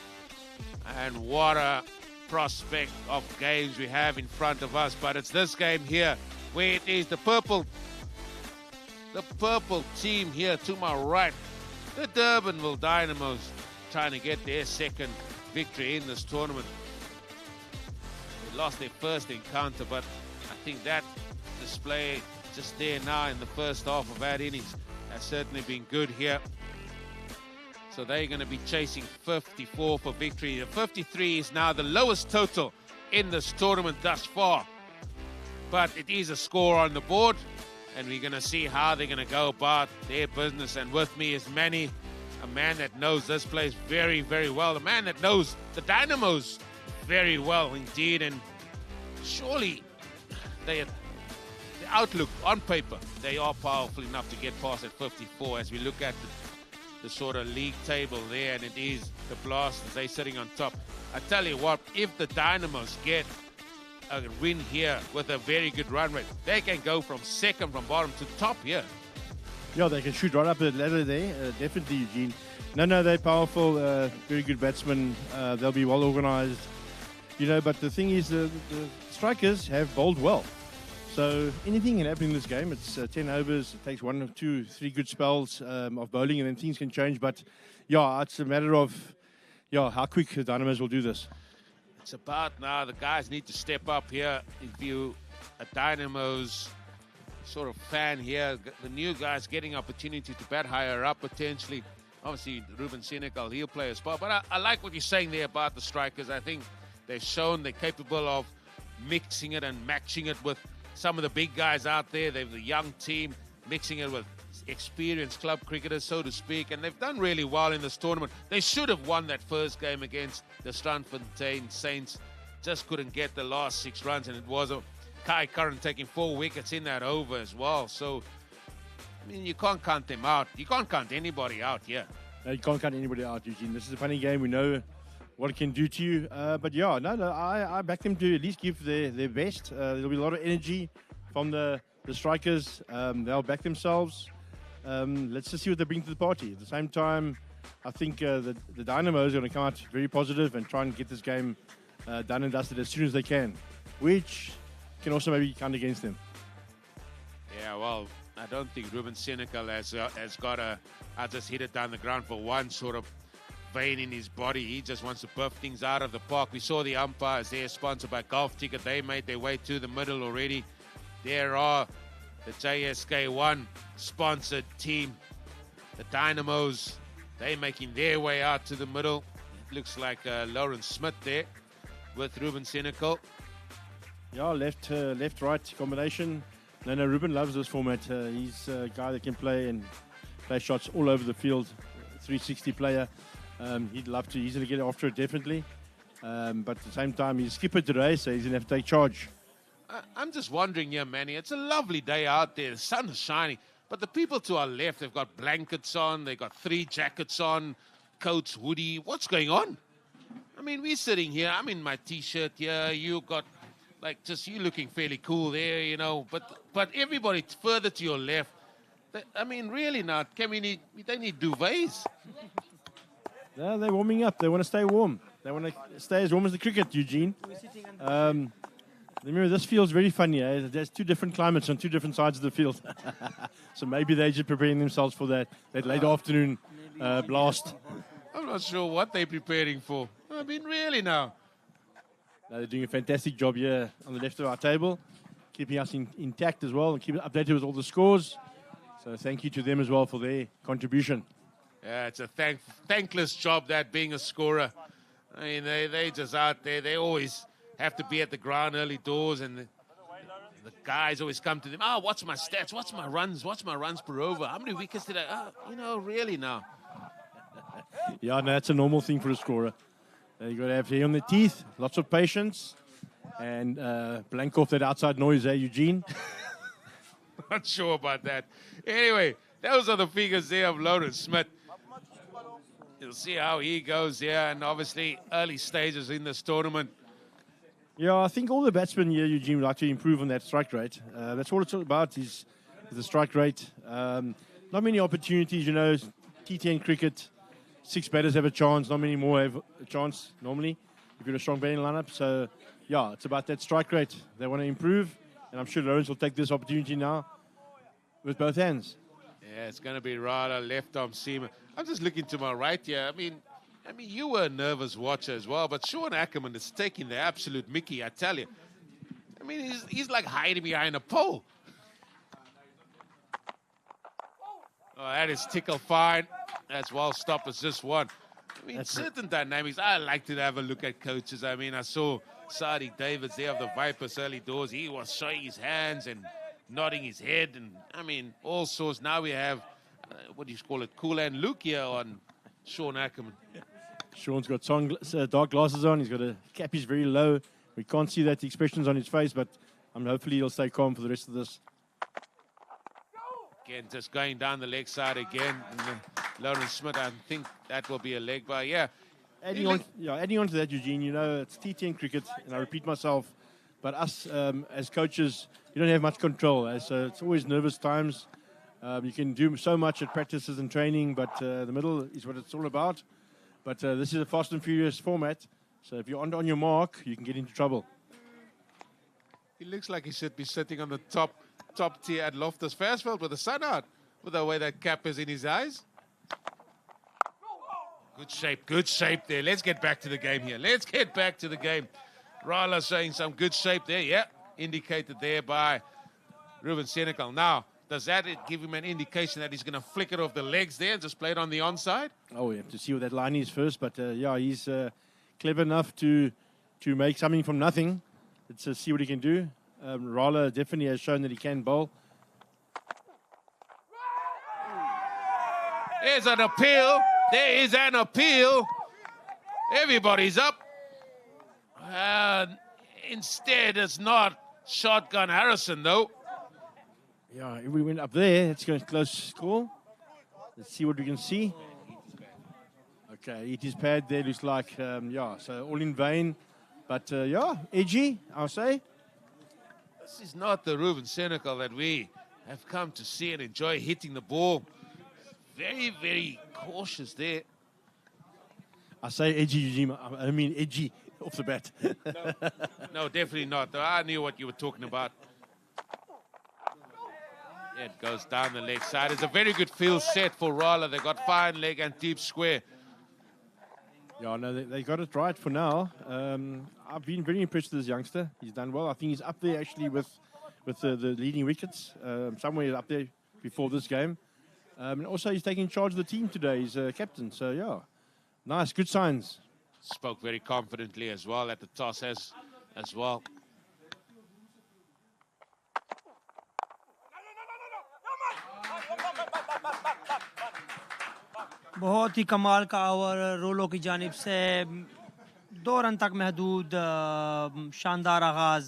And what a prospect of games we have in front of us, but it's this game here where it is the purple team here to my right, the Durbanville Dynamos, trying to get their 2nd victory in this tournament. They lost their first encounter, but I think that display just there now in the first half of that innings has certainly been good here. So they're going to be chasing 54 for victory. The 53 is now the lowest total in this tournament thus far. But it is a score on the board, and we're going to see how they're going to go about their business. And with me is Manny, a man that knows this place very, very well, a man that knows the Dynamos very well indeed. And surely the outlook on paper, they are powerful enough to get past at 54 as we look at the sort of league table there, and it is the Blasters, they're sitting on top. I tell you what, if the Dynamos get a win here with a very good run rate, they can go from 2nd from bottom to top here. Yeah, they can shoot right up the ladder there, definitely, Eugene. No, they're powerful, very good batsmen. They'll be well organized, but the thing is, the Strikers have bowled well. So anything can happen in this game. It's 10 overs. It takes 1 or 2, 3 good spells of bowling, and then things can change. But, yeah, it's a matter of, how quick the Dynamos will do this. It's about now the guys need to step up here. If you a Dynamos sort of fan here, the new guys getting opportunity to bat higher up potentially. Obviously, Ruben Senegal, he'll play a spot. But I like what you're saying there about the Strikers. I think they've shown they're capable of mixing it and matching it with some of the big guys out there. They've the young team, mixing it with experienced club cricketers, so to speak, and they've done really well in this tournament. They should have won that first game against the Strandfontein Saints. Just couldn't get the last 6 runs, and it was a Kai Curran taking 4 wickets in that over as well. So, I mean, you can't count them out. You can't count anybody out here. No, you can't count anybody out, Eugene. This is a funny game. We know what it can do to you. But yeah, I back them to at least give their best. There'll be a lot of energy from the Strikers. They'll back themselves. Let's just see what they bring to the party. At the same time, I think the Dynamos are going to come out very positive and try and get this game done and dusted as soon as they can, which can also maybe count against them. Yeah, well, I don't think Ruben Senegal has got I just hit it down the ground for one sort of vein in his body. He just wants to buff things out of the park. We saw the umpires there, sponsored by Golf Ticket. They made their way to the middle already. There are the JSK1 sponsored team, the Dynamos, They're making their way out to the middle. It looks like Lawrence Smith there with Ruben Senecal. Yeah, left-right combination. No, Ruben loves this format. He's a guy that can play shots all over the field. 360 player. He'd love to easily get after it, definitely. But at the same time, he's skipper today, so he's going to have to take charge. I'm just wondering here, Manny. It's a lovely day out there. The sun is shining. But the people to our left, they've got blankets on. They've got 3 jackets on, coats, hoodie. What's going on? I mean, we're sitting here. I'm in my T-shirt here. You got, you looking fairly cool there, you know. But everybody further to your left, I mean, really now, they need duvets. No, they're warming up. They want to stay warm. They want to stay as warm as the cricket, Eugene. Remember, this field's very funny. There's 2 different climates on 2 different sides of the field. So maybe they're just preparing themselves for that late afternoon blast. I'm not sure what they're preparing for. I mean, really now. No, they're doing a fantastic job here on the left of our table, keeping us intact as well and keeping updated with all the scores. So thank you to them as well for their contribution. Yeah, it's a thankless job, that, being a scorer. I mean, they just out there. They always have to be at the ground early doors, and the guys always come to them. Oh, what's my stats? What's my runs? What's my runs per over? How many wickets did I? Really now. Yeah, no, that's a normal thing for a scorer. You got to have hair on the teeth, lots of patience, and blank off that outside noise, Eugene? Not sure about that. Anyway, those are the figures there of Lawrence Smith. You'll see how he goes here, and obviously early stages in this tournament. Yeah, I think all the batsmen here, Eugene, would like to improve on that strike rate. That's all it's all about, is the strike rate. Not many opportunities, T10 cricket, 6 batters have a chance. Not many more have a chance normally if you're in a strong batting lineup. So, yeah, it's about that strike rate. They want to improve, and I'm sure Lawrence will take this opportunity now with both hands. Yeah, it's going to be Rada, left-arm seamer. I'm just looking to my right here. I mean, you were a nervous watcher as well, but Sean Ackerman is taking the absolute mickey, I tell you. I mean, he's like hiding behind a pole. Oh, that is tickle fine. That's well stopped as just one. I mean, certain dynamics, I like to have a look at coaches. I mean, I saw Sadiq Davids there of the Vipers early doors. He was showing his hands and nodding his head. And, I mean, all sorts. Now we have, Cool and Luke here on Sean Ackerman. Sean's got dark glasses on. He's got a cap. He's very low. We can't see that expressions on his face, but hopefully he'll stay calm for the rest of this. Again, just going down the leg side again. And Lawrence Smith, I think that will be a leg by. Yeah. Adding on to that, Eugene, it's T10 cricket, and I repeat myself, but us as coaches, you don't have much control. So it's always nervous times. You can do so much at practices and training, but the middle is what it's all about. But this is a fast and furious format, so if you're on your mark, you can get into trouble. He looks like he should be sitting on the top tier at Loftus Versfeld with the sun out, with the way that cap is in his eyes. Good shape there. Let's get back to the game here. Rala showing some good shape there. Yeah, indicated there by Ruben Senecal. Now, does that give him an indication that he's going to flick it off the legs there and just play it on the onside? Oh, we have to see what that line is first. But, he's clever enough to make something from nothing. Let's see what he can do. Rala definitely has shown that he can bowl. There's an appeal. There is an appeal. Everybody's up. Instead, it's not Shotgun Harrison, though. Yeah, we went up there. It's going to close call. Let's see what we can see. Okay, it is pad there. Looks like, so all in vain. But, edgy, I'll say. This is not the Ruben Senecal that we have come to see and enjoy hitting the ball. Very, very cautious there. I say edgy, Eugene. I mean edgy off the bat. No, definitely not. I knew what you were talking about. It goes down the leg side. It's a very good field set for Rala. They got fine leg and deep square. Yeah, no, they got it right for now. I've been very impressed with this youngster. He's done well. I think he's up there actually with the leading wickets. Somewhere up there before this game. And also, he's taking charge of the team today. He's captain. So, yeah, nice, good signs. Spoke very confidently as well at the toss as well. बहुत ही कमाल का over रोलो की जानिब से 2 run तक महदूद शानदार आगाज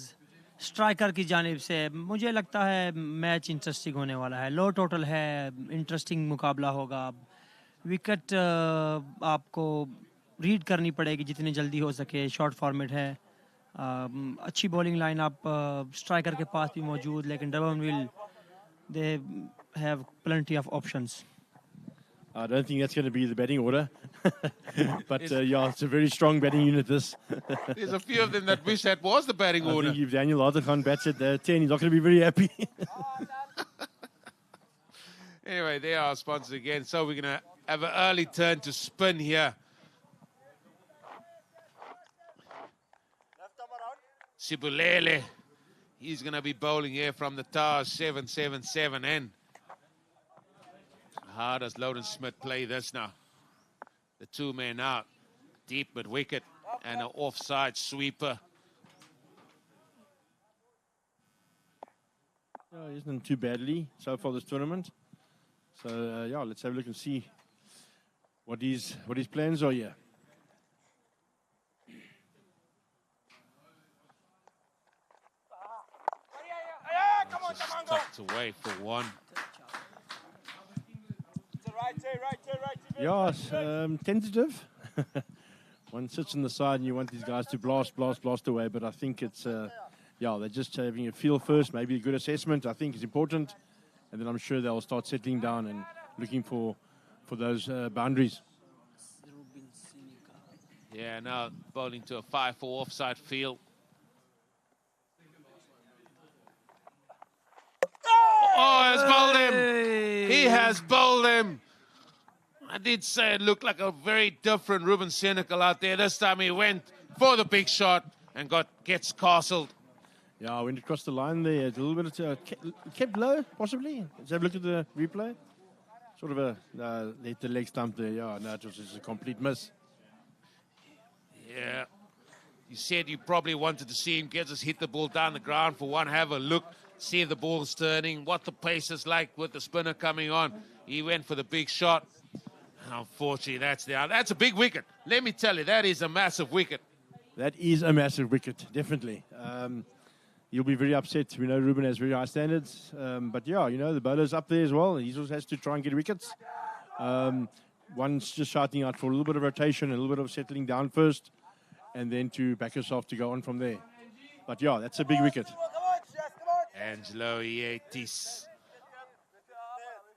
स्ट्राइकर की जानिब से मुझे लगता है मैच इंटरेस्टिंग होने वाला है लो टोटल है इंटरेस्टिंग मुकाबला होगा विकेट आपको रीड करनी पड़ेगी जितनी जल्दी हो सके शॉर्ट फॉर्मेट है अच्छी बॉलिंग लाइन आप स्ट्राइकर के पास भी मौजूद लेकिन Durbanville they have plenty of options I don't think that's going to be the batting order. But, yeah, it's a very strong batting unit, this. There's a few of them that wish that was the batting order. I think if Daniel Arthurkhan bats at 10, he's not going to be very happy. Anyway, there are our sponsors again. So we're going to have an early turn to spin here. Sibulele, he's going to be bowling here from the tower, 7-7-7 and how does Loden Smith play this now? The 2 men out, deep mid wicket, and an offside sweeper. He isn't done too badly so far this tournament. So, yeah, let's have a look and see what his plans are here. Just tucked away for 1. Yeah, tentative. One sits on the side and you want these guys to blast away, but I think it's, yeah, they're just having a feel first, maybe a good assessment, I think is important, and then I'm sure they'll start settling down and looking for those boundaries. Yeah, now bowling to a 5-4 offside field. Oh, has bowled him. He has bowled him. I did say it looked like a very different Ruben Senecal out there. This time he went for the big shot and gets castled. Yeah, went across the line there. A little bit kept low, possibly. Let's have a look at the replay. Sort of let the leg stump there. Yeah, no, it was just a complete miss. Yeah. You said you probably wanted to see him just hit the ball down the ground for one. Have a look, see if the ball's turning, what the pace is like with the spinner coming on. He went for the big shot. Unfortunately, that's a big wicket. Let me tell you, that is a massive wicket. That is a massive wicket, definitely. You'll be very upset. We know Ruben has very high standards. But, yeah, you know, the bowler's up there as well. He also has to try and get wickets. One's just shouting out for a little bit of rotation, a little bit of settling down first, and then to back yourself to go on from there. But, yeah, that's a big wicket. Angelo Ietis.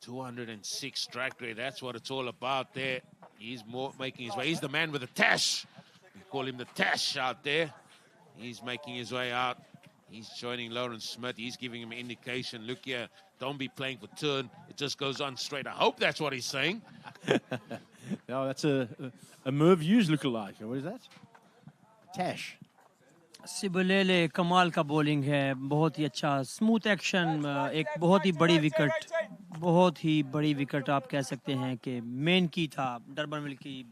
206 strike rate. That's what it's all about there. He's making his way. He's the man with the tash. We call him the tash out there. He's making his way out. He's joining Lawrence Smith. He's giving him an indication. Look here, don't be playing for turn. It just goes on straight. I hope that's what he's saying. No, that's a Merv Hughes lookalike. What is that? Tash. सिबुलेले कमाल का bowling है बहुत ही अच्छा smooth action एक बहुत ही बड़ी wicket आप कह सकते हैं कि मेन की था डरबनविल की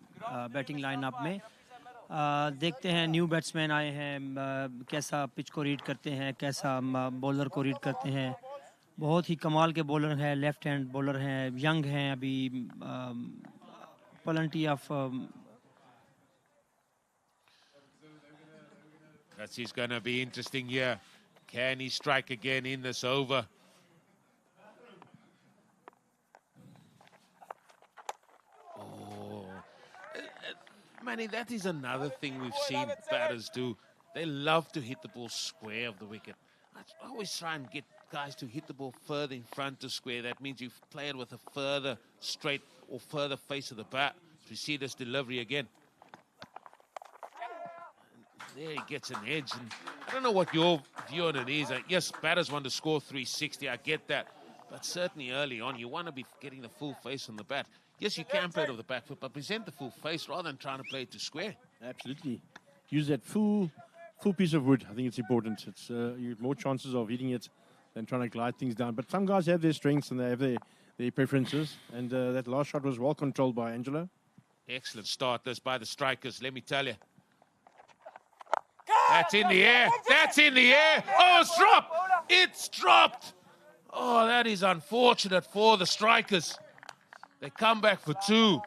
बैटिंग लाइनअप में देखते हैं न्यू बैट्समैन आए हैं कैसा पिच को रीड करते हैं कैसा बॉलर को रीड करते हैं बहुत ही कमाल के बॉलर हैं लेफ्ट हैंड बॉलर हैं यंग हैं अभी plenty of That's going to be interesting here. Can he strike again in this over? Oh, Manny, that is another thing we've seen batters do. They love to hit the ball square of the wicket. I always try and get guys to hit the ball further in front of square. That means you play it with a further straight or further face of the bat. We see this delivery again. There he gets an edge, and I don't know what your view on it is. Yes, batters want to score 360, I get that. But certainly early on, you want to be getting the full face on the bat. Yes, you can play it off the back foot, but present the full face rather than trying to play it to square. Absolutely. Use that full piece of wood. I think it's important. It's you have more chances of hitting it than trying to glide things down. But some guys have their strengths and they have their their preferences. And that last shot was well controlled by Angelo. Excellent start this by the strikers, let me tell you. That's in the air. That's in the air. Oh, it's dropped. It's dropped. Oh, that is unfortunate for the strikers. They come back for two.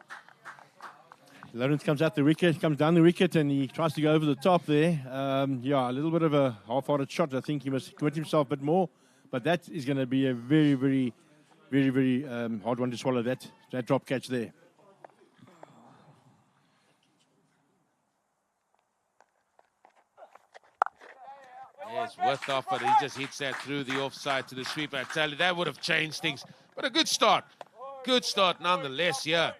Lawrence comes out the wicket, comes down the wicket, and he tries to go over the top there. Yeah, a little bit of a half-hearted shot. I think he must commit himself a bit more. But that is going to be a very, very, very, very hard one to swallow, that drop catch there. Yes, worth off, but he just hits that through the offside to the sweeper. I tell you, that would have changed things. But a good start. Good start nonetheless here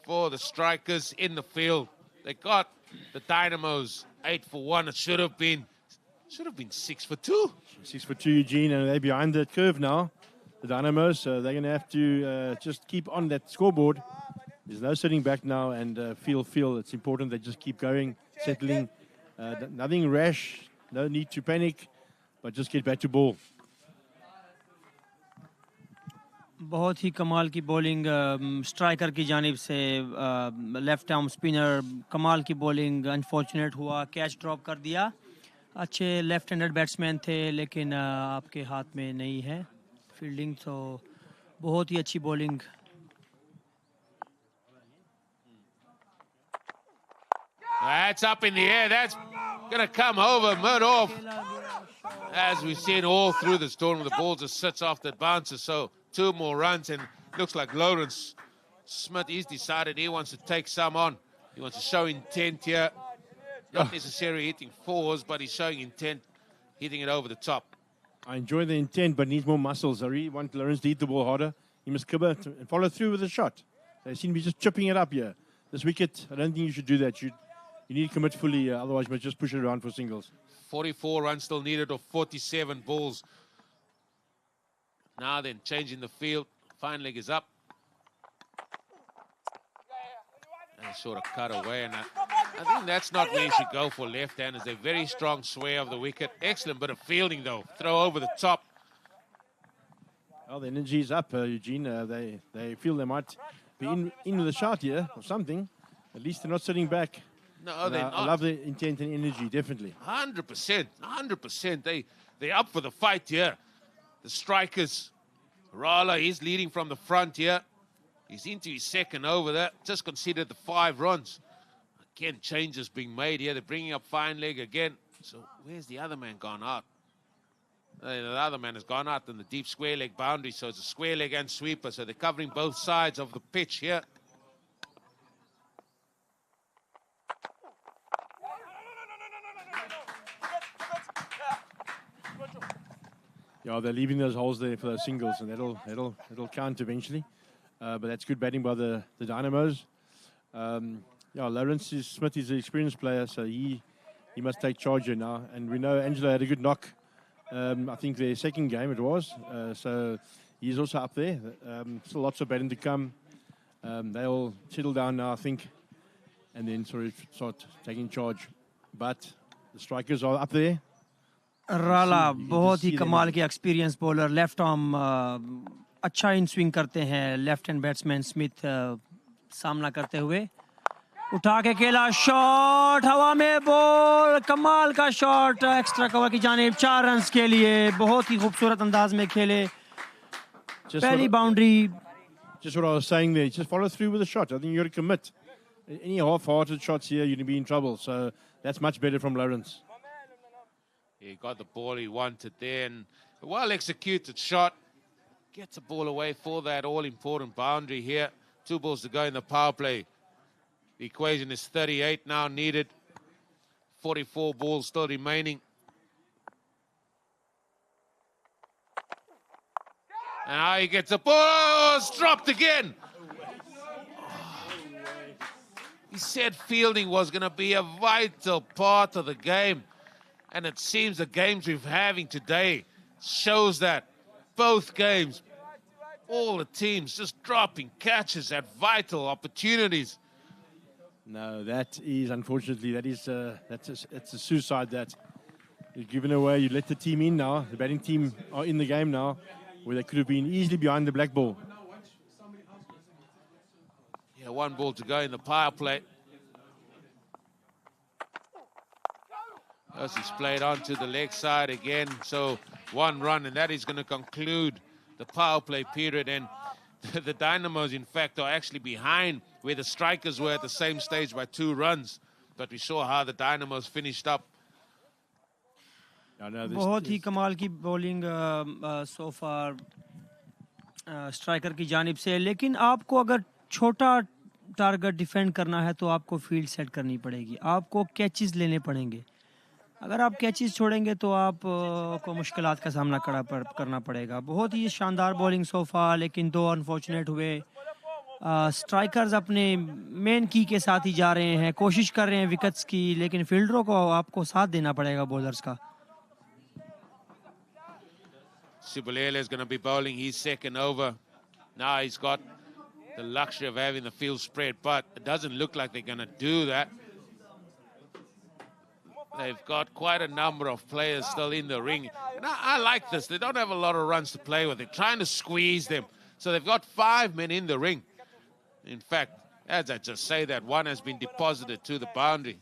for the strikers in the field. They got the Dynamos 8 for 1. It should have been 6 for 2. 6 for 2, Eugene, and they're behind the curve now, the Dynamos. So they're going to have to just keep on that scoreboard. There's no sitting back now, and feel it's important they just keep going, settling. Nothing rash. No need to panic, but just get back to ball. बहुत ही कमाल की bowling striker की जानिब से left arm spinner कमाल की bowling unfortunate हुआ catch drop कर दिया अच्छे लेफ्ट हैंडेड बैट्समैन थे लेकिन आपके हाथ में नहीं है फील्डिंग तो बहुत ही अच्छी bowling That's up in the air. That's going to come over mid-off. As we've seen all through this tournament, the ball just sits off that bouncer. So 2 more runs, and looks like Lawrence Smith, he's decided he wants to take some on. He wants to show intent here. Not necessarily hitting 4s, but he's showing intent, hitting it over the top. I enjoy the intent, but needs more muscles. I really want Lawrence to hit the ball harder. He must commit and follow through with the shot. They seem to be just chipping it up here. This wicket, I don't think you should do that. You need to commit fully, otherwise you must just push it around for singles. 44 runs still needed of 47 balls. Now then, changing the field. Fine leg is up. And sort of cut away. And I think that's not where you should go for left-handers. They're very strong sway of the wicket. Excellent bit of fielding, though. Throw over the top. Well, the energy is up, Eugene. They feel they might be in with a shot here or something. At least they're not sitting back. No, they're not. I love the intent and energy, definitely. 100%. 100%. They're up for the fight here. The strikers. Rala, he's leading from the front here. He's into his second over there. Just considered the 5 runs. Again, changes being made here. They're bringing up fine leg again. So where's the other man gone out? The other man has gone out in the deep square leg boundary. So it's a square leg and sweeper. So they're covering both sides of the pitch here. Yeah, they're leaving those holes there for those singles, and that'll count eventually. But that's good batting by the Dynamos. Yeah, Lawrence Smith is an experienced player, so he must take charge here now. And we know Angelo had a good knock. I think their second game it was. So he's also up there. Still lots of batting to come. They'll settle down now, I think, and then start taking charge. But the strikers are up there. राला बहुत ही कमाल के experience bowler left arm अच्छा in swing करते हैं left hand batsman Smith सामना करते हुए उठा के खेला शॉट हवा में बॉल कमाल का शॉट एक्स्ट्रा कवर की जानिब 4 रन्स के लिए बहुत ही खूबसूरत अंदाज में खेले पहली boundary Just what I was saying there, just follow through with the shot. I think you got to commit. Any half-hearted shots here, you're going to be in trouble. So that's much better from Lawrence. He got the ball he wanted there, and a well-executed shot. Gets the ball away for that all-important boundary here. 2 balls to go in the power play. The equation is 38 now needed. 44 balls still remaining. And now he gets the ball. Oh, it's dropped again. He said fielding was going to be a vital part of the game. And it seems the games we're having today shows that. Both games, all the teams just dropping catches at vital opportunities. No, that is, unfortunately, that's a suicide that you've given away. You let the team in now. The batting team are in the game now, where they could have been easily behind the black ball. Yeah, 1 ball to go in the power play. As he's played onto the leg side again, so 1 run, and that is going to conclude the power play period. And the Dynamos, in fact, are actually behind where the Strikers were at the same stage by 2 runs. But we saw how the Dynamos finished up. बहुत ही कमाल की bowling सो फार striker की जानिब से, लेकिन आपको अगर छोटा टारगेट डिफेंड करना है तो आपको फील्ड सेट करनी पड़ेगी, आपको कैचेस लेने पड़ेंगे. अगर आप कैचेस छोड़ेंगे तो आप को मुश्किलात का सामना करना पड़ेगा. बहुत ही शानदार बॉलिंग सो फार, लेकिन 2 अनफॉर्चुनेट हुए. स्ट्राइकर्स अपने मेन की के साथ ही जा रहे हैं, कोशिश कर रहे हैं विकेट्स की, लेकिन फील्डरों को आपको साथ देना पड़ेगा बॉलर्स का. Sibulele is going to be bowling his second over. Now he's got the luxury of having the field spread, but it doesn't look like they're going to do that. They've got quite a number of players still in the ring. And I like this. They don't have a lot of runs to play with. They're trying to squeeze them. So they've got 5 men in the ring. In fact, as I just say that, 1 has been deposited to the boundary.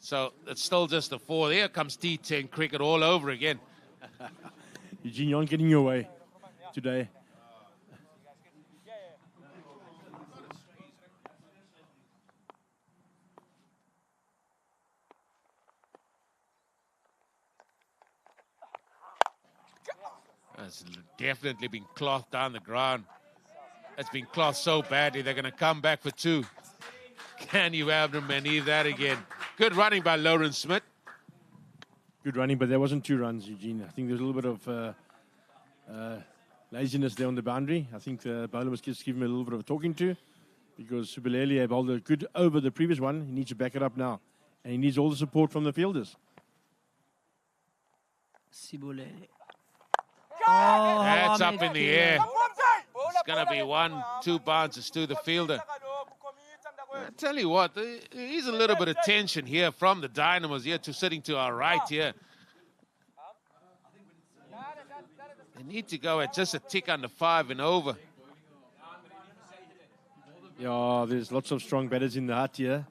So it's still just a 4. Here comes T10 cricket all over again. Eugene, you're not getting your way today. It's definitely been clothed down the ground. It's been clothed so badly, they're going to come back for 2. Can you have them and leave that again? Good running by Lawrence Smith. Good running, but there wasn't 2 runs, Eugene. I think there's a little bit of laziness there on the boundary. I think the bowler must just give him a little bit of a talking to, because Subelele bowled a good over the previous one. He needs to back it up now, and he needs all the support from the fielders. Sibulele. That's up in the air. It's going to be 1-2 bounces to the fielder. I tell you what, there is a little bit of tension here from the Dynamos here sitting to our right here. They need to go at just a tick under 5 and over. Yeah, there's lots of strong batters in the hut here.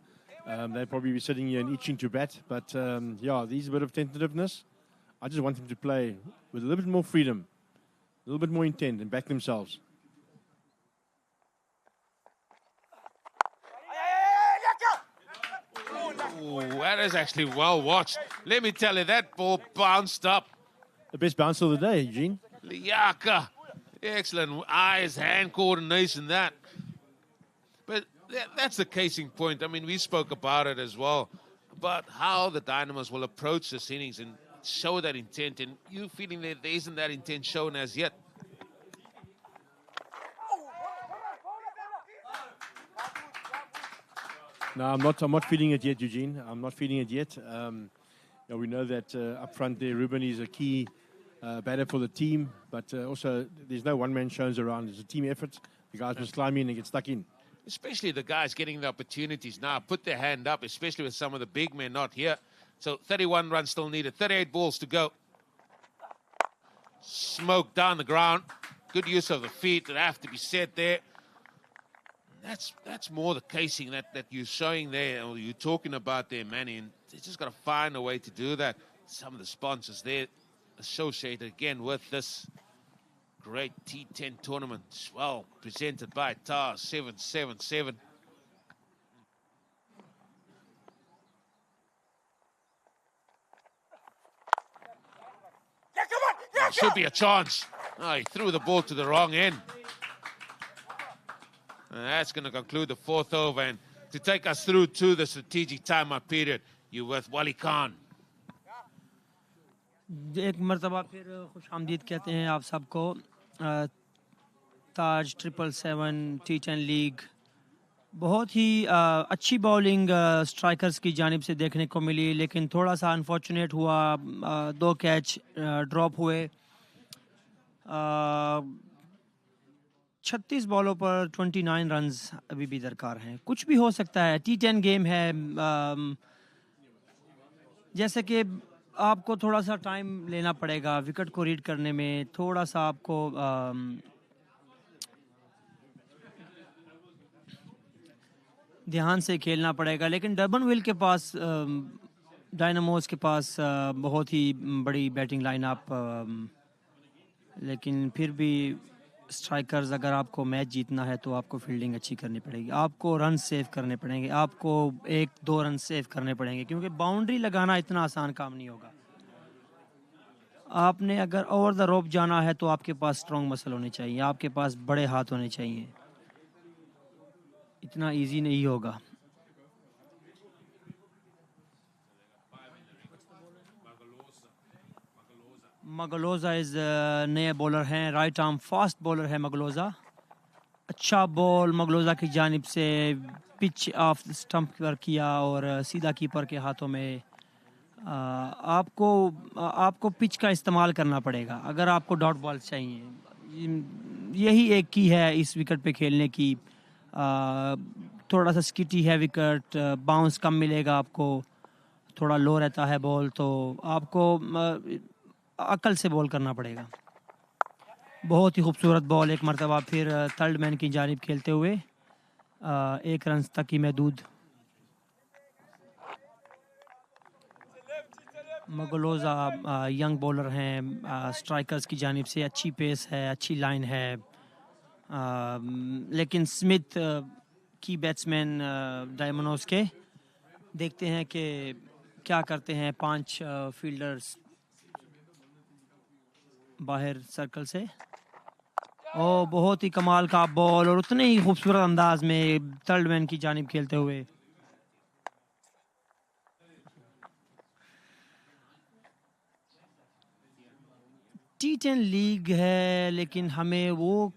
They'll probably be sitting here and itching to bat. But, yeah, there's a bit of tentativeness. I just want them to play with a little bit more freedom, a little bit more intent, and back themselves. Ooh, that is actually well watched. Let me tell you, that ball bounced up. The best bounce of the day, Eugene. Liaka. Excellent eyes, hand coordination, that. But that's the casing point. I mean, we spoke about it as well, about how the Dynamos will approach this innings and show that intent. And you feeling that there isn't that intent shown as yet. No, I'm not feeling it yet, Eugene. I'm not feeling it yet. We know that up front there, Ruben is a key batter for the team, but also there's no one-man shows around. It's a team effort. The guys must climb in and get stuck in. Especially the guys getting the opportunities now, put their hand up, especially with some of the big men not here. So 31 runs still needed, 38 balls to go. Smoke down the ground. Good use of the feet that have to be set there. That's more the casing that you're showing there, or you're talking about there, Manny. And they just got to find a way to do that. Some of the sponsors there associated again with this great T10 tournament. Well, presented by TAR 777. Should be a chance. Oh, he threw the ball to the wrong end. And that's going to conclude the 4th over. And to take us through to the strategic timeout period, you're with Wali Khan. एक मरतबा फिर खुश आमदीद कहते हैं आप सबको. ताज 777 T10 league. बहुत ही अच्छी बॉलिंग स्ट्राइकर्स की जानिब से देखने को मिली, लेकिन थोड़ा सा अनफॉर्चुनेट हुआ. 2 कैच ड्रॉप हुए. 36 बॉलों पर 29 रन्स अभी भी दरकार हैं. कुछ भी हो सकता है, T10 गेम है. जैसे कि आपको थोड़ा सा टाइम लेना पड़ेगा विकेट को रीड करने में. थोड़ा सा आपको ध्यान से खेलना पड़ेगा। लेकिन डर्बनविल के पास डायनामोस के पास बहुत ही बड़ी बैटिंग लाइनअप, लेकिन फिर भी स्ट्राइकर्स, अगर आपको मैच जीतना है तो आपको फील्डिंग अच्छी करनी पड़ेगी, आपको रन सेव करने पड़ेंगे, आपको 1-2 रन सेव करने पड़ेंगे, क्योंकि बाउंड्री लगाना इतना आसान काम नहीं होगा। आपने अगर ओवर द रोप जाना है तो आपके पास स्ट्रॉन्ग मसल होने चाहिए, आपके पास बड़े हाथ होने चाहिए, इतना इजी नहीं होगा। मगलोजा इज नए बॉलर हैं, राइट आर्म फास्ट बॉलर है मगलोजा। अच्छा बॉल मगलोजा की जानिब से, पिच ऑफ स्टंप पर किया और सीधा कीपर के हाथों में। आपको पिच का इस्तेमाल करना पड़ेगा अगर आपको डॉट बॉल चाहिए। यही एक की है इस विकेट पे खेलने की। थोड़ा सा स्किटी है विकेट, बाउंस कम मिलेगा आपको, थोड़ा लो रहता है बॉल, तो आपको अकल से बॉल करना पड़ेगा। बहुत ही खूबसूरत बॉल, एक मरतबा फिर थर्ड मैन की जानिब खेलते हुए 1 रन तक की महदूद। मगलोजा यंग बॉलर हैं, स्ट्राइकर्स की जानिब से अच्छी पेस है, अच्छी लाइन है, लेकिन स्मिथ की बैट्समैन डायमंड्स के, देखते हैं कि क्या करते हैं। 5 फील्डर्स बाहर सर्कल से। ओ बहुत ही कमाल का बॉल और उतने ही खूबसूरत अंदाज में थर्ड मैन की जानिब खेलते हुए। T10 लीग है, लेकिन हमें वो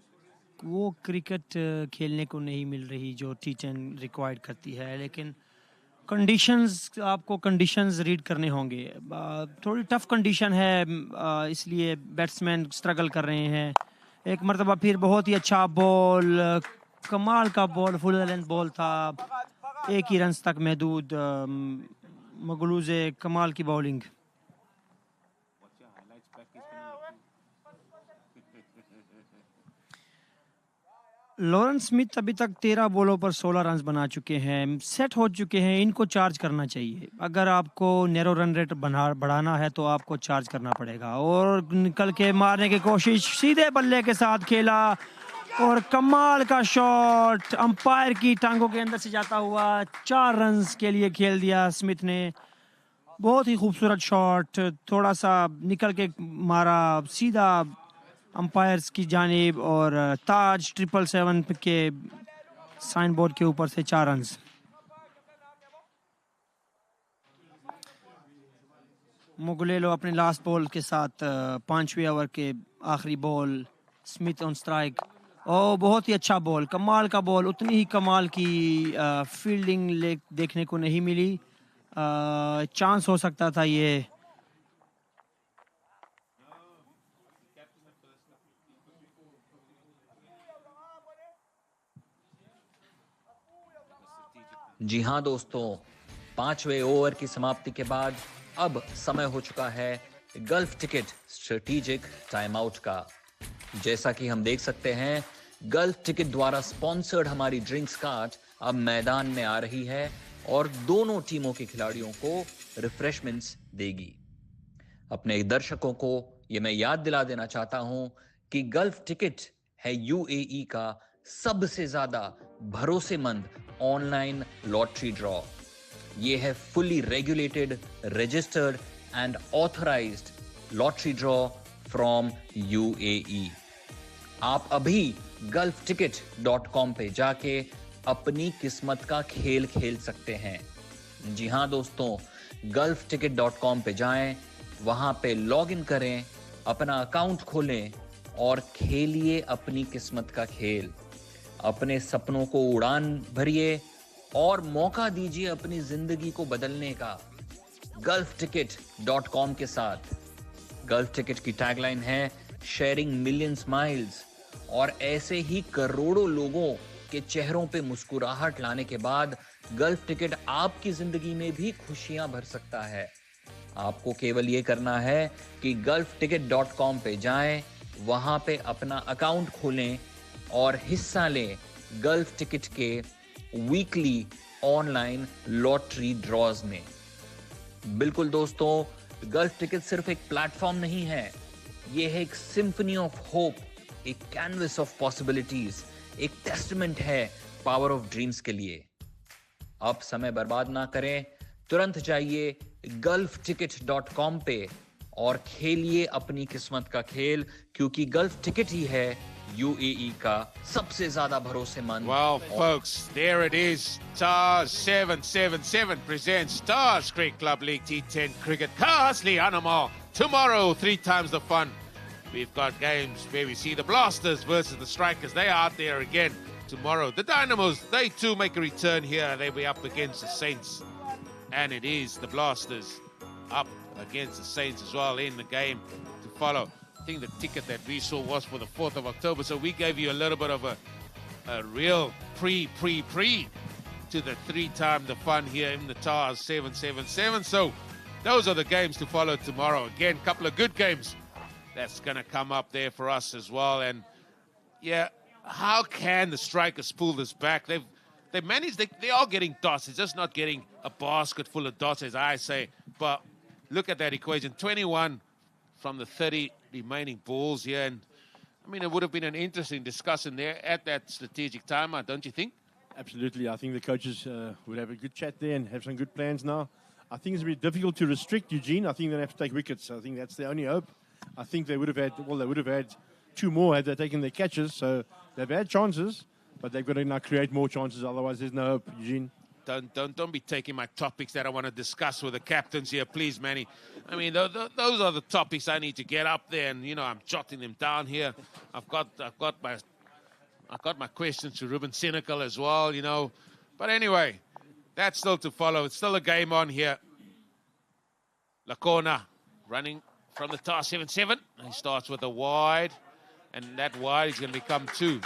क्रिकेट खेलने को नहीं मिल रही जो T10 रिक्वायर्ड करती है। लेकिन कंडीशंस, आपको कंडीशंस रीड करने होंगे। थोड़ी टफ कंडीशन है, इसलिए बैट्समैन स्ट्रगल कर रहे हैं। एक मरतबा फिर बहुत ही अच्छा बॉल, कमाल का बॉल, फुल लेंथ बॉल था, 1 ही रन तक महदूद। मगलूजे कमाल की बॉलिंग। लॉरेंस स्मिथ अभी तक 13 बॉलों पर 16 रन बना चुके हैं, सेट हो चुके हैं। इनको चार्ज करना चाहिए। अगर आपको नैरो रन रेट बढ़ाना है तो आपको चार्ज करना पड़ेगा। और निकल के मारने की कोशिश, सीधे बल्ले के साथ खेला और कमाल का शॉट, अंपायर की टांगों के अंदर से जाता हुआ 4 रन के लिए खेल दिया स्मिथ ने। बहुत ही खूबसूरत शॉट, थोड़ा सा निकल के मारा सीधा अंपायर्स की जानिब, और ताज 777 के साइन बोर्ड के ऊपर से 4 रन। मुगलेलो अपने लास्ट बॉल के साथ 5वें ओवर के आखिरी बॉल, स्मिथ ऑन स्ट्राइक। और बहुत ही अच्छा बॉल, कमाल का बॉल, उतनी ही कमाल की फील्डिंग देखने को नहीं मिली। चांस हो सकता था ये। जी हाँ दोस्तों, 5वें ओवर की समाप्ति के बाद अब समय हो चुका है gulf ticket strategic time out का। जैसा कि हम देख सकते हैं, गल्फ टिकट द्वारा स्पॉन्सर्ड हमारी ड्रिंक्स कार्ट अब मैदान में आ रही है और दोनों टीमों के खिलाड़ियों को रिफ्रेशमेंट्स देगी। अपने दर्शकों को ये मैं याद दिला देना चाहता हूं कि गल्फ टिकट है यूएई का सबसे ज्यादा भरोसेमंद ऑनलाइन लॉटरी ड्रॉ। ये है fully regulated, registered and authorised lottery draw from UAE. आप अभी gulfticket.com पे जाके अपनी किस्मत का खेल खेल सकते हैं। जी हाँ दोस्तों, gulfticket.com पे जाएं, वहां पे लॉग इन करें, अपना अकाउंट खोलें और खेलिए अपनी किस्मत का खेल। अपने सपनों को उड़ान भरिए और मौका दीजिए अपनी जिंदगी को बदलने का gulfticket.com के साथ। गल्फ टिकट की टैगलाइन है शेयरिंग मिलियंस माइल्स, और ऐसे ही करोड़ों लोगों के चेहरों पे मुस्कुराहट लाने के बाद गल्फ टिकट आपकी जिंदगी में भी खुशियां भर सकता है। आपको केवल ये करना है कि gulfticket.com पे जाएं, वहां पे अपना अकाउंट खोलें और हिस्सा लें गल्फ टिकट के वीकली ऑनलाइन लॉटरी ड्रॉज में। बिल्कुल दोस्तों, गल्फ टिकट सिर्फ एक प्लेटफॉर्म नहीं है, ये है एक सिम्फनी ऑफ होप, एक कैनवस ऑफ पॉसिबिलिटीज, एक टेस्टमेंट है पावर ऑफ ड्रीम्स के लिए। अब समय बर्बाद ना करें, तुरंत जाइए gulfticket.com पे और खेलिए अपनी किस्मत का खेल, क्योंकि गल्फ टिकट ही है यूएई का सबसे ज्यादा भरोसेमंद। Well, folks, there it is. Stars 777 presents Stars Cricket Club League T10 Cricket. Carsley Animal. Tomorrow, 3 times the fun. We've got games where we see the Blasters versus the Strikers. They are out there again tomorrow. The Dynamos, they too make a return here. They'll be up against the Saints. And it is the Blasters up against the Saints as well in the game to follow. I think the ticket that we saw was for the 4th of October, so we gave you a little bit of a real pre to the 3-time the fun here in the Tars 777. So those are the games to follow tomorrow. Again, a couple of good games that's going to come up there for us as well. And yeah, how can the Strikers pull this back? They've managed, they are getting dots. It's just not getting a basket full of dots, as I say. But look at that equation, 21 from the 30 remaining balls here. And I mean, it would have been an interesting discussion there at that strategic timeout, don't you think? Absolutely. I think the coaches would have a good chat there and have some good plans now. I think it's a bit difficult to restrict Eugene. I think they have to take wickets. I think that's the only hope. I think they would have had 2 more had they taken their catches. So they've had chances, but they've got to now create more chances. Otherwise, there's no hope, Eugene. Don't be taking my topics that I want to discuss with the captains here, please, Manny. I mean, those are the topics I need to get up there, and you know, I'm jotting them down here. I've got my questions to Ruben Senecal as well, you know. But anyway, that's still to follow. It's still a game on here. Lakona running from the TAR 7-7. He starts with a wide, and that wide is going to become 2.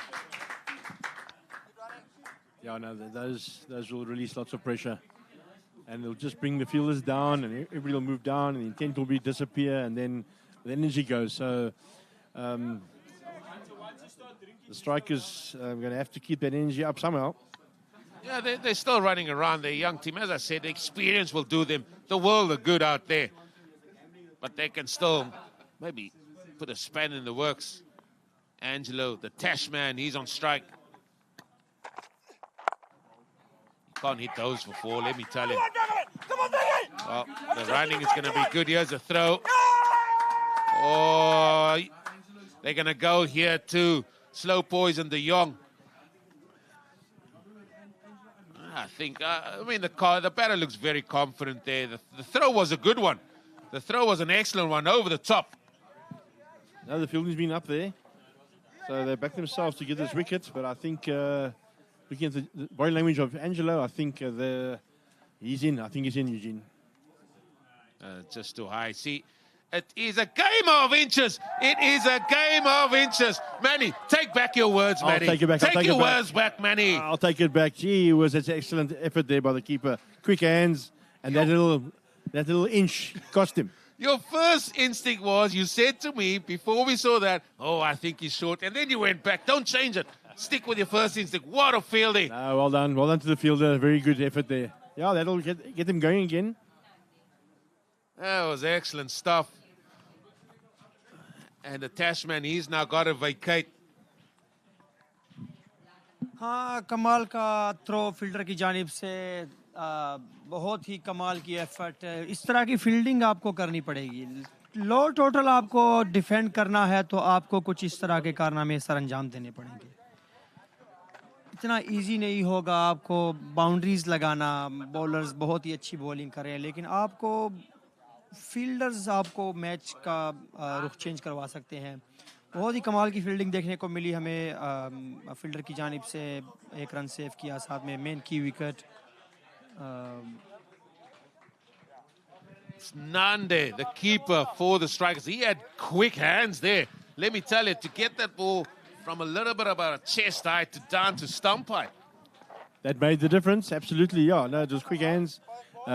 Yeah, no, those will release lots of pressure. And they'll just bring the fielders down, and everybody will move down, and the intent will be disappear, and then the energy goes. So the Strikers are going to have to keep that energy up somehow. Yeah, they're still running around. They're a young team. As I said, the experience will do them the world of good out there. But they can still maybe put a span in the works. Angelo, the Tash man, he's on strike. Can't hit those for 4, let me tell you. Well, the running is going to be good. Here's a throw. Oh, they're going to go here to slow poison de Jong. I think, I mean, the batter looks very confident there. The throw was a good one. The throw was an excellent one over the top. No, the fielding's been up there. So they backed themselves to get this wicket, but I think... looking at the body language of Angelo, I think he's in. I think he's in, Eugene. Just too high. See, it is a game of inches. It is a game of inches. Manny, take back your words, Manny. I'll take it back. Take your words back, Manny. I'll take it back. Gee, it was an excellent effort there by the keeper. Quick hands, and that little inch cost him. Your first instinct was, you said to me before we saw that, oh, I think he's short. And then you went back. Don't change it. Stick with your first instinct. What a fielding. No, well done. Well done to the fielder. Very good effort there. Yeah, that'll get him going again. That was excellent stuff. And the Tashman, he's now got to vacate. हाँ, कमाल का throw fielder की जानिब से बहुत ही कमाल की effort है। इस तरह की फील्डिंग आपको करनी पड़ेगी। लो टोटल आपको डिफेंड करना है तो आपको कुछ इस तरह के कारनामे सर अंजाम देने पड़ेंगे। इतना इजी नहीं होगा आपको बाउंड्रीज लगाना। बॉलर्स बहुत ही अच्छी बॉलिंग कर रहे हैं, लेकिन आपको फील्डर्स आपको मैच का रुख चेंज करवा सकते हैं। बहुत ही कमाल की फील्डिंग देखने को मिली हमें फील्डर की जानिब से। 1 रन सेव किया, साथ में मेन की wicket. Nande, the keeper for the Strikers, he had quick hands there. Let me tell you, to get that ball from a little bit about a chest height to down to stump height. That made the difference, absolutely, yeah. No, just quick hands,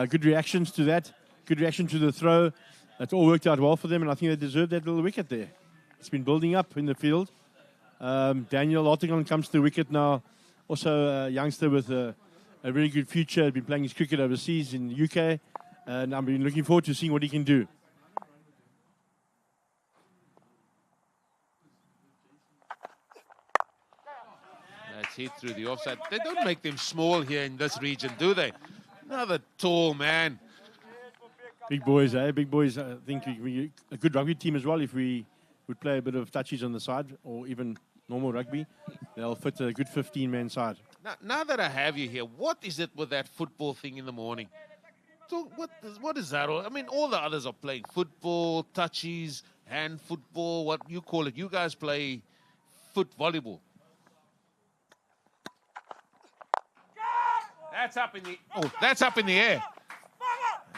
good reactions to that, good reaction to the throw. That's all worked out well for them, and I think they deserved that little wicket there. It's been building up in the field. Daniel Ottigon comes to the wicket now. Also a youngster with a very good future. Been playing his cricket overseas in the UK, and I've been looking forward to seeing what he can do. That's hit through the offside. They don't make them small here in this region, do they? Another tall man. Big boys, eh? Big boys. I think we a good rugby team as well. If we would play a bit of touchies on the side, or even normal rugby, they'll fit a good 15-man side. Now that I have you here, what is it with that football thing in the morning? So what is that? I mean, all the others are playing football, touchies, hand football, what you call it. You guys play foot volleyball. That's up in the air.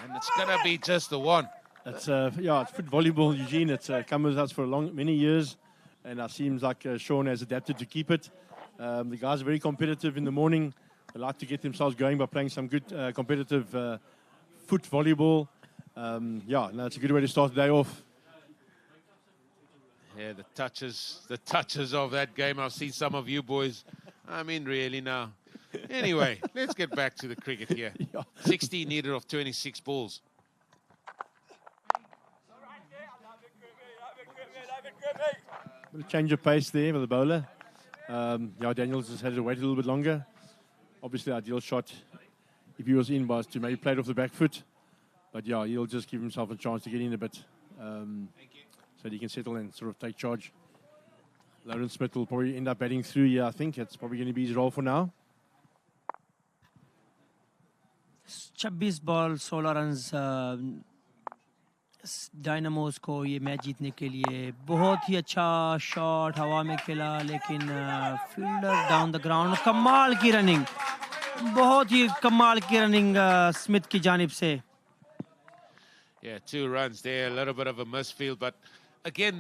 And it's going to be just the one. It's it's foot volleyball, Eugene. It's come with us for many years, and it seems like Sean has adapted to keep it. The guys are very competitive in the morning. They like to get themselves going by playing some good competitive foot volleyball. It's a good way to start the day off. Yeah, the touches of that game. I've seen some of you boys. I mean, really now. Anyway, let's get back to the cricket here. 16 needed of 26 balls. Bit of change of pace there with the bowler. Daniels has had to wait a little bit longer. Obviously, ideal shot, if he was in, was to maybe play it off the back foot. But he'll just give himself a chance to get in a bit, so that he can settle and sort of take charge. Lawrence Smith will probably end up batting through. I think it's probably going to be his role for now. 26 ball 16 run Dynamos को ये match जीतने के लिए बहुत ही अच्छा shot हवा में खेला लेकिन फील्डर डाउन द ग्राउंड कमाल की रनिंग बहुत ही कमाल की रनिंग स्मिथ की जानिब से Yeah, 2 runs there, a little bit of a misfield, but again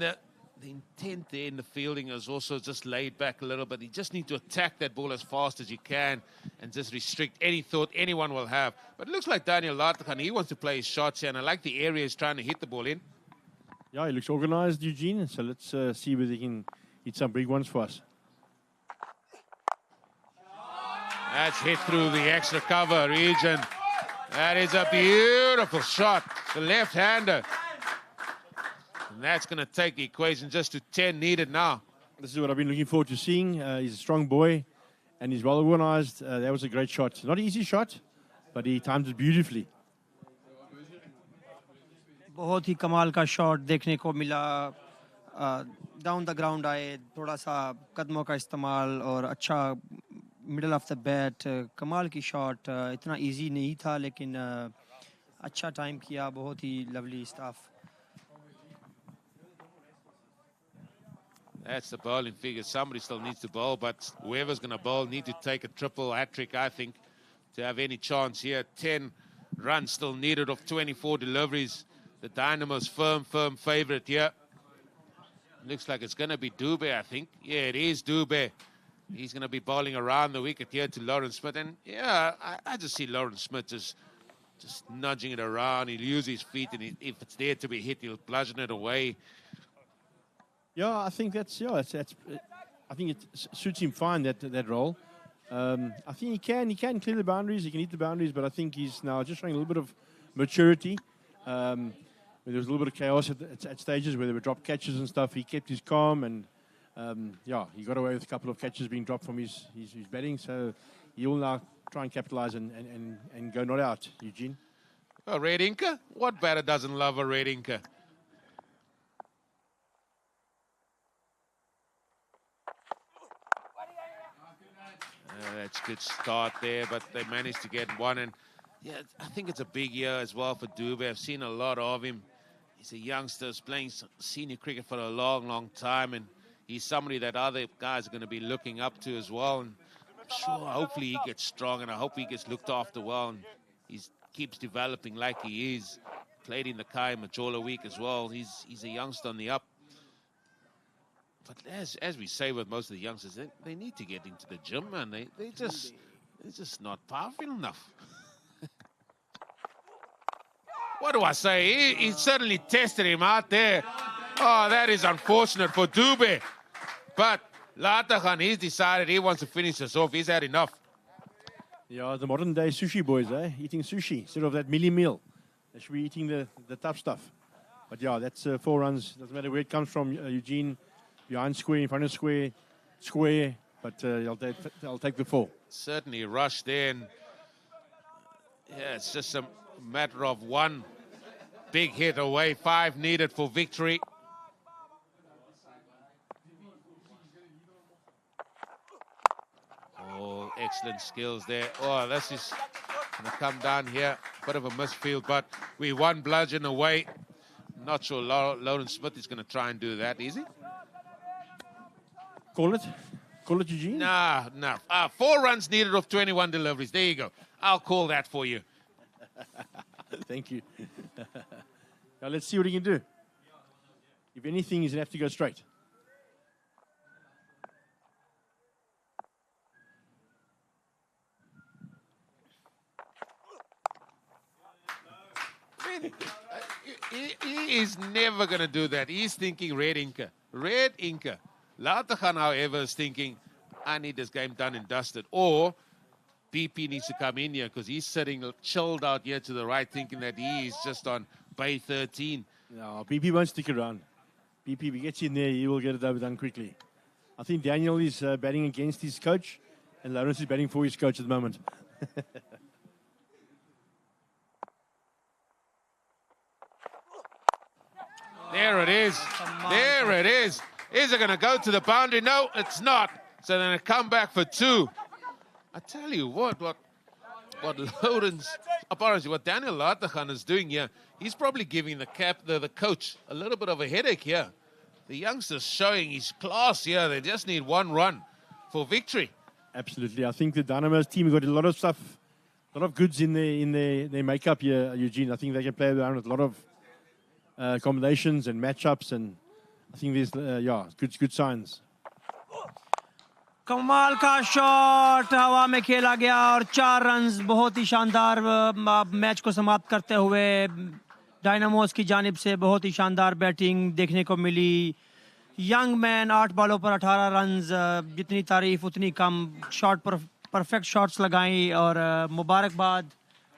the intent there in the fielding is also just laid back a little bit. You just need to attack that ball as fast as you can and just restrict any thought anyone will have. But it looks like Daniel Lartakhan, he wants to play his shots here, and I like the area he's trying to hit the ball in. Yeah, he looks organized, Eugene, so let's see whether he can hit some big ones for us. That's hit through the extra cover region. That is a beautiful shot, the left-hander. And that's going to take the equation just to 10 needed now. This is what I've been looking forward to seeing. He's a strong boy and he's well organized. That was a great shot. Not an easy shot, but he timed it beautifully. बहुत ही कमाल का shot देखने को मिला down the ground आए थोड़ा सा कदमों का इस्तेमाल और अच्छा मिडल ऑफ द बैट कमाल की शॉट इतना इजी नहीं था लेकिन अच्छा टाइम किया बहुत ही lovely staff That's the bowling figure. Somebody still needs to bowl, but whoever's going to bowl need to take a triple hat-trick, I think, to have any chance here. 10 runs still needed of 24 deliveries. The Dynamos firm favorite here. Looks like it's going to be Dube, I think. Yeah, it is Dube. He's going to be bowling around the wicket here to Lawrence Smith. And, yeah, I just see Lawrence Smith just nudging it around. He'll use his feet, and if it's there to be hit, he'll bludgeon it away. Yeah, I think I think it suits him fine, that role. I think he can clear the boundaries, he can hit the boundaries, but I think he's now just showing a little bit of maturity. There was a little bit of chaos at stages where there were drop catches and stuff. He kept his calm and he got away with a couple of catches being dropped from his batting, so he will now try and capitalize and go not out, Eugene. A red inker? What batter doesn't love a red inker? That's a good start there, but they managed to get one. And yeah, I think it's a big year as well for Dube. I've seen a lot of him. He's a youngster, he's playing senior cricket for a long time, and he's somebody that other guys are going to be looking up to as well. And I'm sure, hopefully he gets strong, and I hope he gets looked after well, and he keeps developing like he is. Played in the Kai Majola week as well. He's a youngster on the up. But as we say with most of the youngsters, they need to get into the gym, man. They're just not powerful enough. What do I say? He certainly tested him out there. Oh, that is unfortunate for Dube. But Latagan, he's decided he wants to finish us off. He's had enough. Yeah, the modern day sushi boys, eh? Eating sushi instead of that mealy meal. They should be eating the tough stuff. But yeah, that's 4 runs. Doesn't matter where it comes from, Eugene. Behind square, in front of square, square. But I'll take the 4. Certainly rushed there. And yeah, it's just a matter of one big hit away. 5 needed for victory. Oh, excellent skills there. Oh, this is going to come down here. Bit of a misfield, but we won bludgeon away. Not sure Lawrence Smith is going to try and do that, is he? Call it? Call it, Eugene? Nah. 4 runs needed of 21 deliveries. There you go. I'll call that for you. Thank you. Now let's see what he can do. If anything, he's going to have to go straight. He is never going to do that. He's thinking red inker. Red inker. Latagan, however, is thinking, I need this game done and dusted. Or BP needs to come in here because he's sitting chilled out here to the right, thinking that he is just on bay 13. No, BP won't stick around. BP, if he gets in there, he will get it done quickly. I think Daniel is batting against his coach, and Lawrence is batting for his coach at the moment. There it is. There it is. Is it going to go to the boundary? No, it's not. So then a comeback for 2. I tell you what Lawrence, apparently what Daniel Latagan is doing here, he's probably giving the coach a little bit of a headache here. The youngster's showing his class here. They just need 1 run for victory. Absolutely. I think the Dynamos team got a lot of stuff, a lot of goods in their makeup here, Eugene. I think they can play around with a lot of combinations and matchups, and I think there's good signs. कमाल का shot हवा में खेला गया और 4 runs बहुत ही शानदार match को समाप्त करते हुए डायनामोस की जानिब से बहुत ही शानदार बैटिंग देखने को मिली यंग मैन 8 बॉलों पर 18 रन्स जितनी तारीफ उतनी कम शॉट पर परफेक्ट शॉट्स लगाई और मुबारकबाद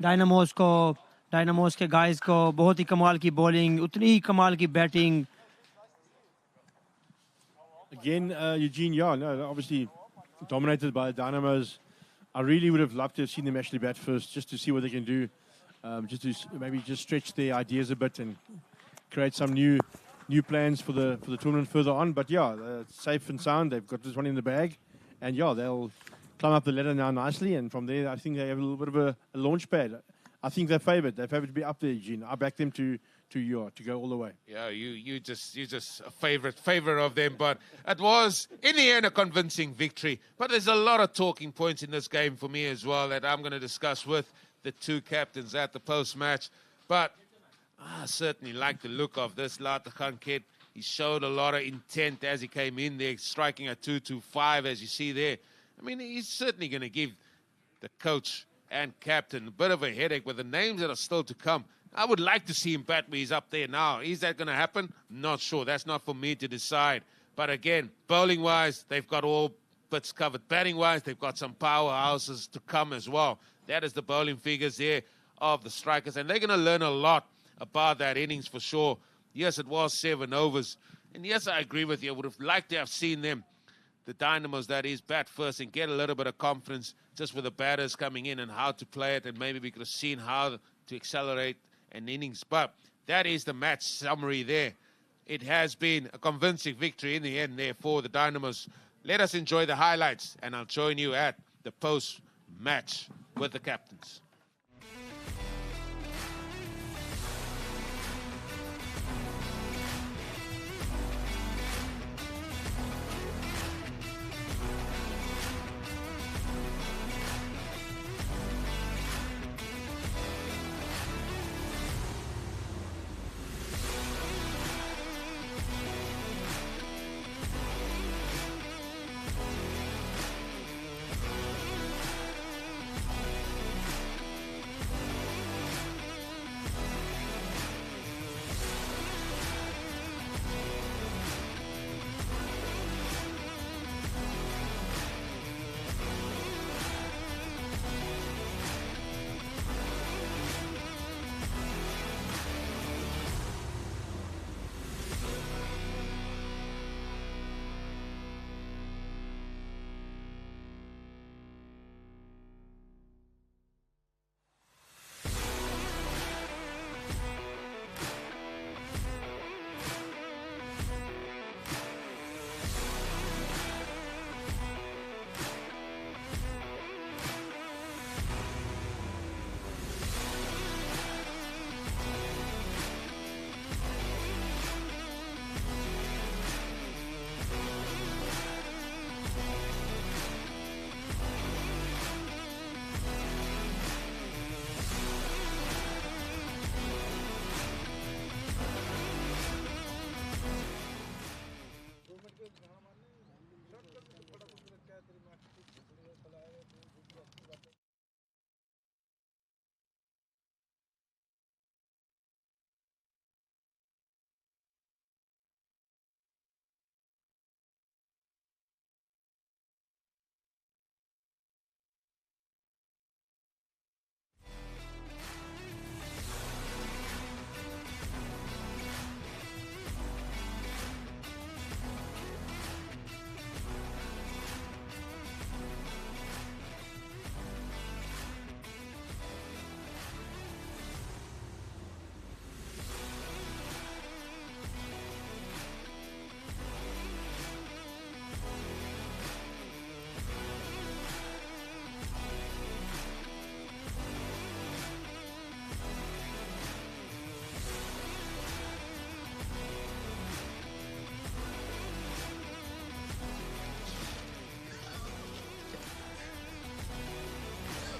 डायनामोस के गाइस को बहुत ही कमाल की बॉलिंग उतनी ही कमाल की batting Again, Eugene, obviously dominated by the Dynamos. I really would have loved to have seen them actually bat first, just to see what they can do, just to maybe stretch their ideas a bit and create some new plans for the tournament further on. But safe and sound. They've got this one in the bag, and they'll climb up the ladder now nicely. And from there, I think they have a little bit of a launch pad. I think they're favoured. They're favoured to be up there, Eugene. I back them to go all the way. Yeah, you just a favourite of them, but it was in the end a convincing victory. But there's a lot of talking points in this game for me as well that I'm going to discuss with the 2 captains at the post-match. But I certainly like the look of this Latagan kid. He showed a lot of intent as he came in there, striking a 2-2-5 as you see there. I mean, he's certainly going to give the coach and captain a bit of a headache with the names that are still to come. I would like to see him bat where he's up there now. Is that going to happen? Not sure. That's not for me to decide. But again, bowling-wise, they've got all bits covered. Batting-wise, they've got some powerhouses to come as well. That is the bowling figures there of the strikers. And they're going to learn a lot about that innings for sure. Yes, it was 7 overs. And yes, I agree with you. I would have liked to have seen them, the Dynamos, that is, bat first and get a little bit of confidence just with the batters coming in and how to play it. And maybe we could have seen how to accelerate an innings. But that is the match summary there. It has been a convincing victory in the end there for the Dynamos. Let us enjoy the highlights, and I'll join you at the post-match with the captains.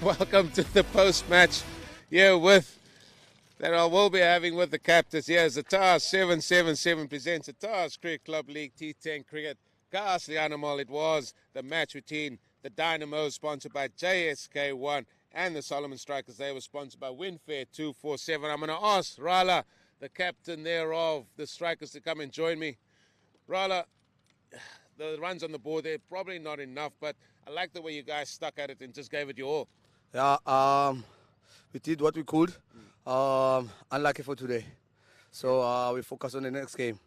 welcome to the post-match here that I will be having with the captains. Here's the TARS 777 presents the TARS Cricket Club League T10 Cricket. Ghastly animal, it was the match between the Dynamos, sponsored by JSK1, and the Soloman Strikers. They were sponsored by Winfair 247. I'm going to ask Rala, the captain there of the Strikers, to come and join me. Rala, the runs on the board, they're probably not enough, but I like the way you guys stuck at it and just gave it your all. Yeah, we did what we could. Unlucky for today. So we focus on the next game.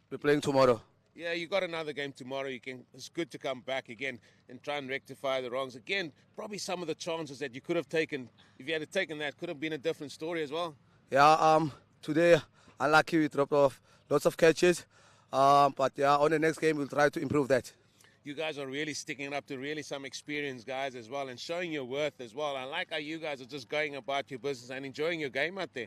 We're playing tomorrow. Yeah, you got another game tomorrow. It's good to come back again and try and rectify the wrongs. Again, probably some of the chances that you could have taken, if you had taken that, could have been a different story as well. Yeah, today, unlucky, we dropped off lots of catches. But yeah, on the next game, we'll try to improve that. You guys are really sticking it up to really some experienced guys as well and showing your worth as well. I like how you guys are just going about your business and enjoying your game out there.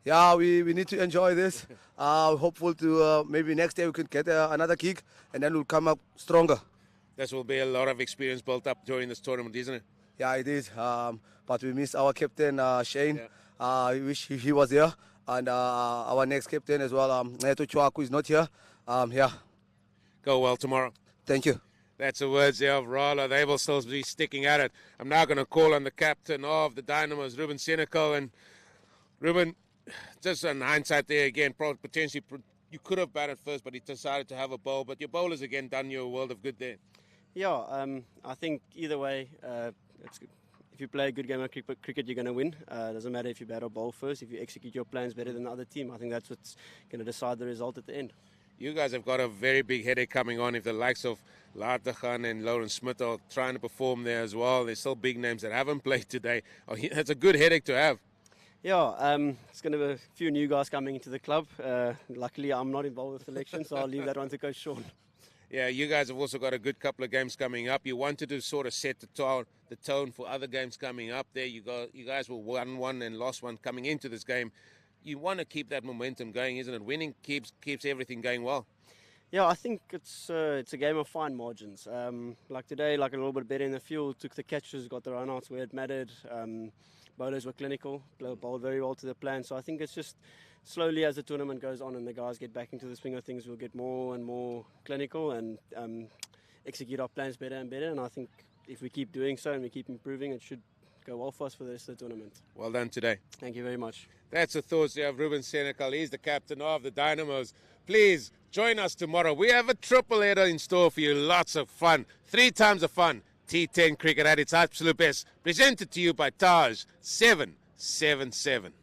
Yeah, we need to enjoy this. Hopeful to maybe next day we could get another kick and then we'll come up stronger. This will be a lot of experience built up during this tournament, isn't it? Yeah, it is. But we miss our captain, Shane. Yeah. We wish he was here. And our next captain as well, Neto Chwaku, is not here. Yeah. Go well tomorrow. Thank you. That's the words there of Rala. They will still be sticking at it. I'm now going to call on the captain of the Dynamos, Ruben Senecal. And Ruben, just in hindsight there again, potentially you could have batted first, but he decided to have a bowl. But your bowlers again done you a world of good there. Yeah, I think either way, it's good. If you play a good game of cricket, you're going to win. It doesn't matter if you bat or bowl first. If you execute your plans better than the other team, I think that's what's going to decide the result at the end. You guys have got a very big headache coming on if the likes of Latachan and Lawrence Smith are trying to perform there as well. There's still big names that haven't played today. That's a good headache to have. Yeah, it's going to be a few new guys coming into the club. Luckily, I'm not involved with selection, so I'll leave that one to Coach Sean. Yeah, you guys have also got a good couple of games coming up. You wanted to sort of set the tone for other games coming up there. You guys were 1-1 and lost one coming into this game. You want to keep that momentum going, isn't it? Winning keeps everything going well. Yeah, I think it's a game of fine margins. Like today, like a little bit better in the field, took the catches, got the run-outs where it mattered. Bowlers were clinical, bowled very well to the plan. So I think it's just slowly as the tournament goes on and the guys get back into the swing of things, we'll get more and more clinical and execute our plans better and better. And I think if we keep doing so and we keep improving, it should go well for us for the rest of the tournament. Well done today. Thank you very much. That's the thoughts there of Ruben Senecal. He's the captain of the Dynamos. Please join us tomorrow. We have a triple header in store for you. Lots of fun. 3 times the fun. T10 cricket at its absolute best. Presented to you by TARS 777.